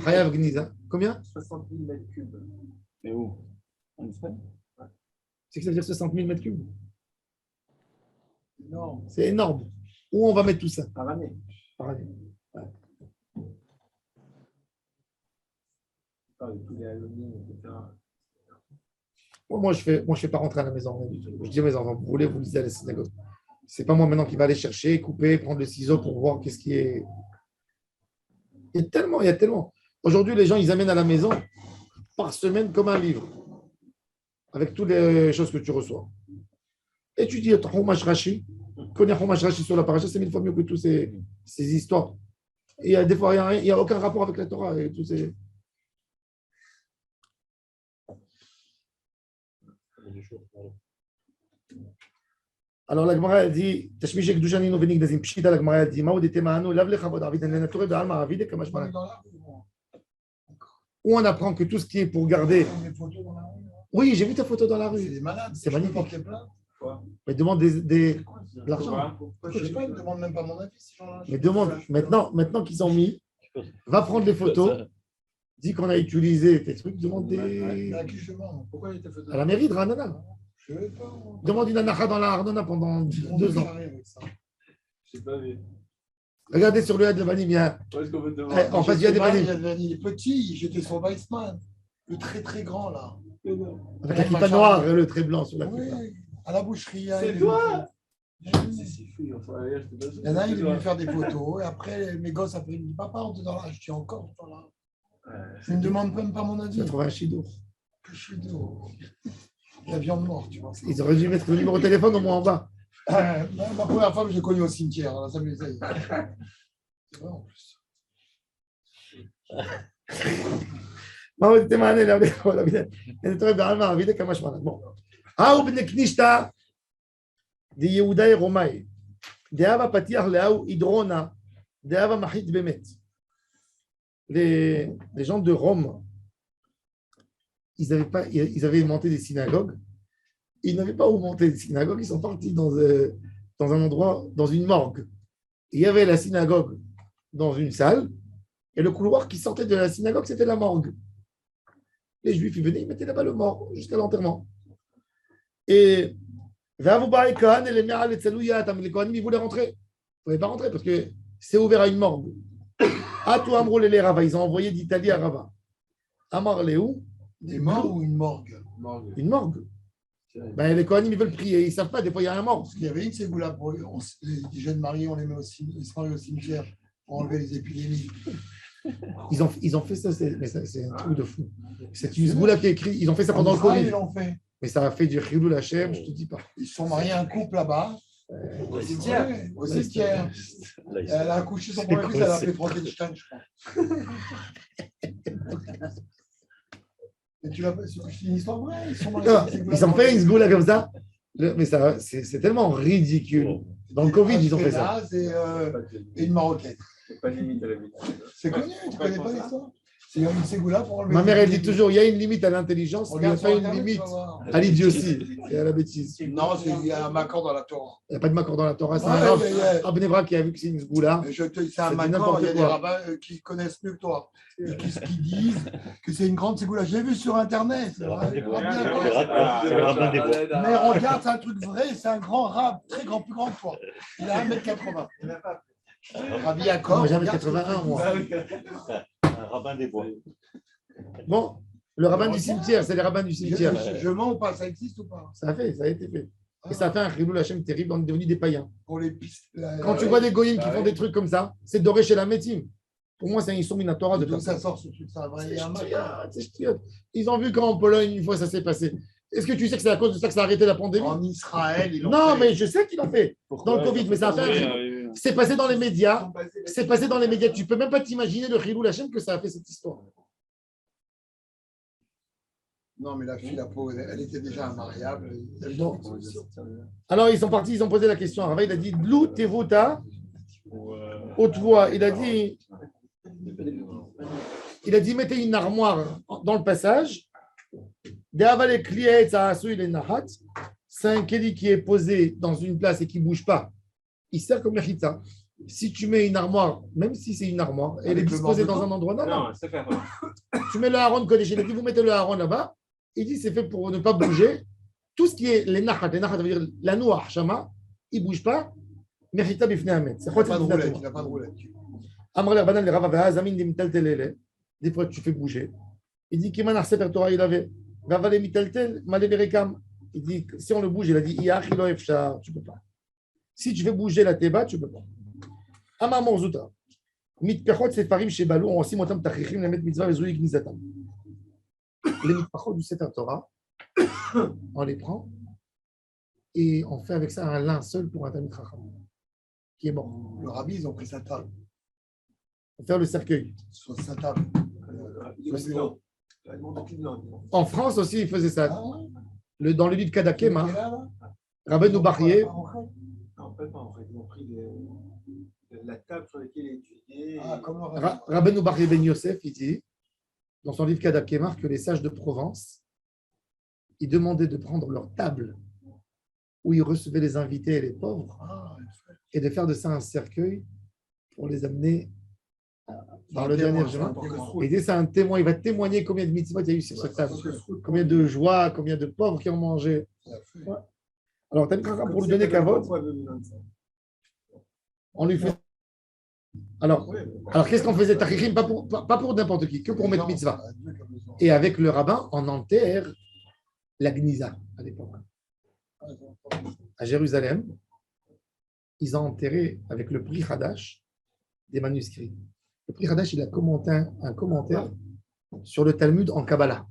S1: Chayav Gniza. Combien?
S6: 60 000 mètres cubes.
S4: Mais où? En Israël?
S1: C'est que ça veut dire 60 000 mètres cubes.
S2: Non.
S1: C'est énorme. Où on va mettre tout ça?
S6: Par année.
S1: Par année. Ouais.
S6: tous les Halloumi, etc.
S1: Moi, je fais pas rentrer à la maison. Je dis à mes enfants, vous voulez, vous lisez à la synagogue. C'est pas moi maintenant qui va aller chercher, couper, prendre le ciseau pour voir qu'est-ce qui est. Il y a tellement. Aujourd'hui, les gens, ils amènent à la maison par semaine comme un livre, avec toutes les choses que tu reçois. Et tu dis, Chumash Rashi, connais Chumash Rashi sur la paracha, c'est 1000 fois mieux que toutes ces histoires. Et il y a des fois, il n'y a aucun rapport avec la Torah et tous ces. Alors la Gemara dit, Tashmish Kedushaninu Venigdazim Pshita, la Gemara dit, Maoud et Ma'anu, lave les chavod, Avid, la nature de Alma, Avid, Kamash Malan. Où on apprend que tout ce qui est pour garder. Oui, j'ai vu ta photo dans la rue.
S2: C'est des malades.
S1: C'est magnifique. Mais demande de l'argent.
S2: Je ne sais pas, ils ne demandent même pas mon avis.
S1: Mais demande, maintenant qu'ils ont mis, va prendre les photos, dis qu'on a utilisé tes trucs, demande des.
S2: À qui je demande? Pourquoi il y a tes photos?
S1: À la mairie de Ranana.
S2: Je ne sais pas.
S1: Demande une anacha dans la Ardonna pendant 2 ans.
S6: Je n'ai pas vu.
S1: Regardez sur le Yad Levanim, il y a. En face du Yad Levanim.
S2: Il est petit, j'étais sur Weissman. Le très très grand là.
S1: Avec la kippa noire et le trait blanc sur la kippa.
S2: Oui, à la boucherie.
S6: C'est toi?
S2: Il y en a, il est venu faire des photos. Et après, mes gosses, après, ils me disent, papa, on est dans là. Je dis encore, on est là. Ils ne me demandent même pas mon avis.
S1: Tu as trouvé un chido.
S2: La viande morte, tu vois.
S1: Ils auraient dû mettre le numéro de téléphone au moins en bas.
S2: Ma première femme, je l'ai connue au cimetière. Alors ça me les aide. C'est vrai en plus.
S1: Bon. Aou bne knishta de Yehuda et Romaï. De Ava patiach leaou idrona. De Ava machit bemet. Les gens de Rome, ils avaient monté des synagogues. Ils n'avaient pas où monter des synagogues. Ils sont partis dans un endroit, dans une morgue. Il y avait la synagogue dans une salle. Et le couloir qui sortait de la synagogue, c'était la morgue. Les Juifs, ils venaient, ils mettaient là-bas le mort jusqu'à l'enterrement. Et les Kohanim, ils voulaient rentrer. Ils ne pouvaient pas rentrer parce que c'est ouvert à une morgue. Ils ont envoyé d'Italie à Rava. Amar Léou.
S2: Des morts ou une morgue?
S1: Une morgue. Ben, les Kohanim, ils veulent prier. Ils ne savent pas, des fois, il y a un mort.
S2: Parce qu'il y avait une ségoula pour les jeunes mariés, on les met au cimetière pour enlever les épidémies.
S1: Ils ont fait ça, mais c'est un truc de fou. C'est une ségoula qui est écrite. Ils ont fait ça pendant le Covid.
S2: Ils l'ont fait.
S1: Mais ça a fait du Chilou Lachem, je ne te dis pas.
S2: Ils se sont mariés un couple là-bas.
S6: Au cimetière.
S2: Au cimetière. Elle a accouché son premier fils, elle a fait Frankenstein, je crois. C'est une histoire vraie.
S1: Ils ont fait une ségoula comme ça. Mais ça, c'est tellement ridicule. Dans le Covid, ils ont fait ça.
S2: Et une marocaine.
S6: C'est pas limite à la vie.
S2: C'est connu, tu ne connais pas l'histoire? C'est une ségoula pour enlever.
S1: Ma mère, elle dit toujours il y a une limite à l'intelligence, il n'y a pas une limite à l'idiotie et à la bêtise.
S2: Non, il y a un macor dans la Torah.
S1: Il n'y a pas de macor dans la Torah. C'est un rabbin Abnebra qui a vu que c'est une ségoula.
S2: C'est un macor, il y a des rabbins qui connaissent mieux que toi. Et qui disent que c'est une grande ségoula. J'ai vu sur Internet.
S9: C'est le rabbin des bois.
S2: Mais regarde, c'est un truc vrai, c'est un grand rab, très grand, plus grand que toi. Il a 1m80. Rabbi Yaakov.
S1: Moi, j'ai 1m81, moi.
S9: Un rabbin des bois.
S1: Bon, le rabbin du cimetière, c'est les rabbins du cimetière.
S2: Je mens ou pas? Ça existe ou pas?
S1: Ça a été fait. Et ça a fait un Chilou Lachem terrible, on est devenus des païens.
S2: Pour les
S1: Quand tu vois des goyim qui font des trucs comme ça, c'est doré chez la médecine. Pour moi, c'est un Issoum Minatora de
S2: faire ça. Sort ce truc, ça va.
S1: Ils ont vu qu'en Pologne, une fois, ça s'est passé. Est-ce que tu sais que c'est à cause de ça que ça a arrêté la pandémie?
S2: En Israël, ils l'ont
S1: fait. Non, mais je sais qu'ils l'ont fait.
S6: Pourquoi?
S1: Dans le Covid, mais ça a fait. C'est passé dans les médias. C'est passé dans les médias. Tu ne peux même pas t'imaginer le Chilou Lachem que ça a fait cette histoire.
S2: Non, mais la fille, la pauvre, elle était déjà invariable.
S1: Non. Alors, ils sont partis, ils ont posé la question à Rava. Il a dit Dlou Tevota, haute voix. Il a dit mettez une armoire dans le passage. C'est un kéli qui est posé dans une place et qui ne bouge pas. Il sert comme mechitza. Si tu mets une armoire, même si c'est une armoire, elle est disposée dans un endroit. Non.
S3: c'est fait.
S1: Tu mets le haron Kodesh. Il a dit vous mettez le haron là-bas. Il dit c'est fait pour ne pas bouger. Tout ce qui est les nachat ça veut dire la noix, shama, il ne bouge pas. Mechitza bifnei hamet.
S2: Il n'a pas de roulette. Il n'a pas de roulette.
S1: Des fois, tu fais bouger. Il dit Kiman Sefer Torah, il avait. Ravale Miteltel, Maleverekam. Il dit si on le bouge, il a dit Iach, Ilo Efshar, tu ne peux pas. Si tu veux bouger la Teba, tu ne peux pas. Amamor Zoutra. Mitpechot Sefarim Shebalou, on aussi motam tachichim, les met mitzvah, les ouïk nizatam. Les mitpechot du Sefer Torah, on les prend et on fait avec ça un linceul pour un Talmid Chacham qui est mort.
S2: Le rabbi, ils ont pris sa table.
S1: On fait le cercueil.
S2: Sur sa table.
S1: En France aussi, ils faisaient ça. Dans le livre Kadakema,
S2: Là,
S1: Rabbeinu Barié,
S6: Non, pas en fait. Ils ont pris la table sur laquelle il étudiait.
S2: comme le rabbi.
S1: Rabbeinu Barié Ben Yosef, il dit, dans son livre Kadakema, que les sages de Provence, ils demandaient de prendre leur table où ils recevaient les invités et les pauvres et de faire de ça un cercueil pour les amener dans le dernier jour. Et dit, c'est un témoin, il va témoigner combien de mitzvot il y a eu sur cette table, combien de joie, combien de pauvres qui ont mangé. Ouais. Alors, pour lui donner kavod, on lui fait. Alors qu'est-ce qu'on faisait Tachichim, pas pour n'importe qui, que pour mettre mitzvah. Et avec le rabbin, on enterre la Gniza à l'époque. À Jérusalem, ils ont enterré avec le prix Hadash des manuscrits. Le prix Hadash, il a commenté un commentaire sur le Talmud en Kabbalah.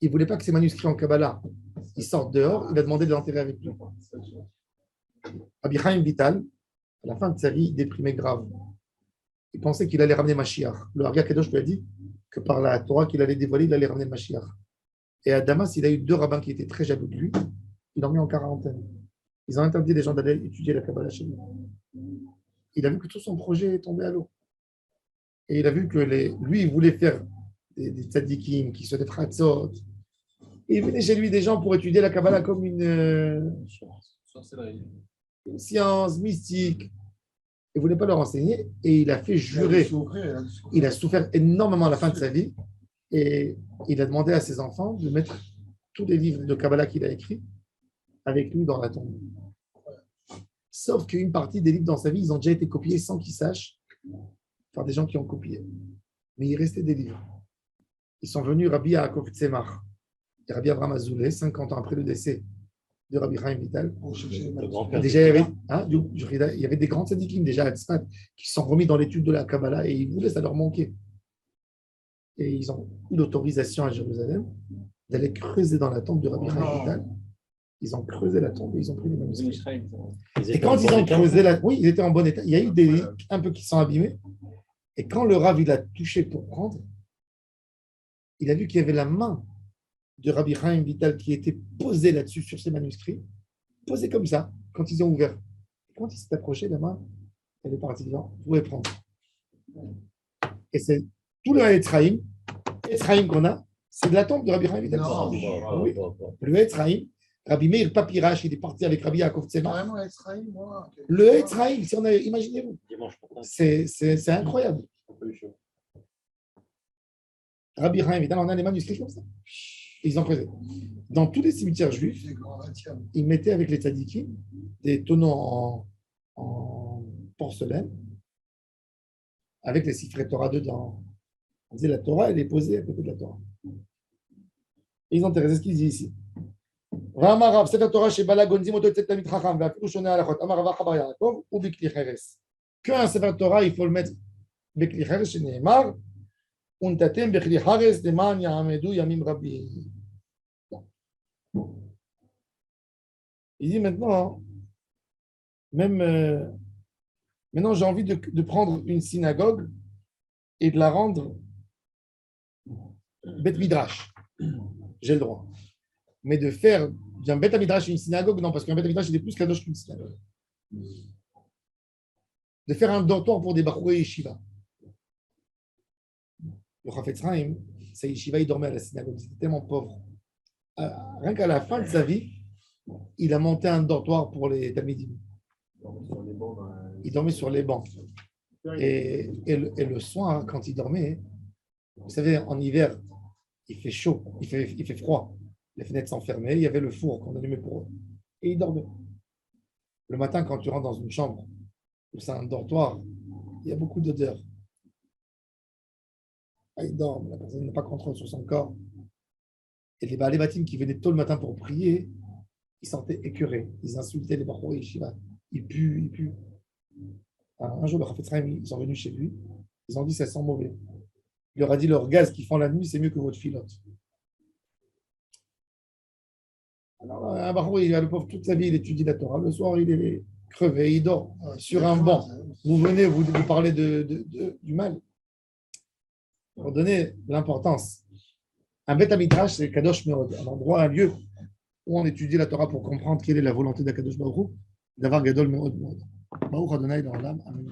S1: Il ne voulait pas que ces manuscrits en Kabbalah ils sortent dehors, il a demandé de l'enterrer avec lui. Rabbi Chaim Vital, à la fin de sa vie, il déprimait grave. Il pensait qu'il allait ramener Mashiach. Le Har Kadosh lui a dit que par la Torah qu'il allait dévoiler, il allait ramener Mashiach. Et à Damas, il a eu 2 rabbins qui étaient très jaloux de lui. Ils l'ont mis en quarantaine. Ils ont interdit les gens d'aller étudier la Kabbalah chez lui. Il a vu que tout son projet est tombé à l'eau. Et il a vu que lui, il voulait faire des tzadikim qui se des fratzot. Et il venait chez lui des gens pour étudier la Kabbalah comme une science mystique. Il ne voulait pas leur enseigner et il a fait jurer. Il a souffert énormément à la fin de sa vie et il a demandé à ses enfants de mettre tous les livres de Kabbalah qu'il a écrits avec lui dans la tombe. Sauf qu'une partie des livres dans sa vie, ils ont déjà été copiés sans qu'il sache, par des gens qui ont copié. Mais il restait des livres. Ils sont venus Rabbi Yaakov Tzemach et Rabbi Avraham Azoulay, 50 ans après le décès de Rabbi Chaim Vital. Déjà, il y avait des grands tzadikim déjà à Tzfat qui se sont remis dans l'étude de la Kabbalah et ils voulaient, ça leur manquait. Et ils ont eu l'autorisation à Jérusalem d'aller creuser dans la tombe de Rabbi Chaim Vital. Ils ont creusé la tombe et ils ont pris les manuscrits. Et quand ils ont creusé oui, ils étaient en bon état. Il y a eu des livres un peu qui sont abîmés. Et quand le Rav il a touché pour prendre, il a vu qu'il y avait la main de Rabbi Chaim Vital qui était posée là-dessus sur ces manuscrits, posée comme ça, quand ils ont ouvert. Et quand il s'est approché, la main, elle est partie devant. Vous pouvez prendre. Et c'est tout le Etzraïm qu'on a, c'est de la tombe de Rabbi Chaim Vital. Oui. Le Etzraïm, Rabbi Meir Papirash, il est parti avec Rabbi Yaakov Tzemach. Le Etzraïm, si on a, imaginez-vous, c'est incroyable. Rabbi Chaim Vital, on a des manuscrits comme ça. Ils ont creusé. Dans tous les cimetières juifs, ils mettaient avec les tzadikim des tonneaux en porcelaine avec les sifrei Torah dedans. On disait la Torah, elle est posée à côté de la Torah. Et ils ont intéressé ce qu'ils disent ici. Qu'un Sefer Torah, il faut le mettre Bekli Cheres, chez Nehemar. Il dit maintenant, maintenant j'ai envie de prendre une synagogue et de la rendre Bet Midrash. J'ai le droit. Mais de faire d'un Bet Midrash une synagogue, non, parce qu'un Bet Midrash il est plus kadosh qu'une synagogue. De faire un dortoir pour des Bachoué Yeshiva. Le Chafetz Chaim, sa yeshiva, il dormait à la synagogue. Il était tellement pauvre. Rien qu'à la fin de sa vie, il a monté un dortoir pour les Talmidim. Il dormait sur les bancs. Et le soir, quand il dormait, vous savez, en hiver, il fait chaud, il fait froid. Les fenêtres s'enfermaient, il y avait le four qu'on allumait pour eux. Et il dormait. Le matin, quand tu rentres dans une chambre où c'est un dortoir, il y a beaucoup d'odeurs. il dort, la personne n'a pas contrôle sur son corps. Et les Baalei Batim qui venaient tôt le matin pour prier, ils sentaient écœurés. Ils insultaient les Bachouri Yeshiva. Ils puent. Un jour, le Chafetz Chaim, ils sont venus chez lui. Ils ont dit, ça sent mauvais. Il leur a dit, leur gaz qu'ils font la nuit, c'est mieux que votre filote. Alors, un Bachouri, le pauvre, toute sa vie, il étudie la Torah. Le soir, il est crevé, il dort sur un banc. Vous venez, vous parlez du mal. Pour donner l'importance. Un Beth Midrash, c'est Kadosh Meod, un endroit, un lieu où on étudie la Torah pour comprendre quelle est la volonté d'Akadosh Baruch Hu, d'avoir Gadol Meod Meod. Baruch Adonai dans l'âme. Amen.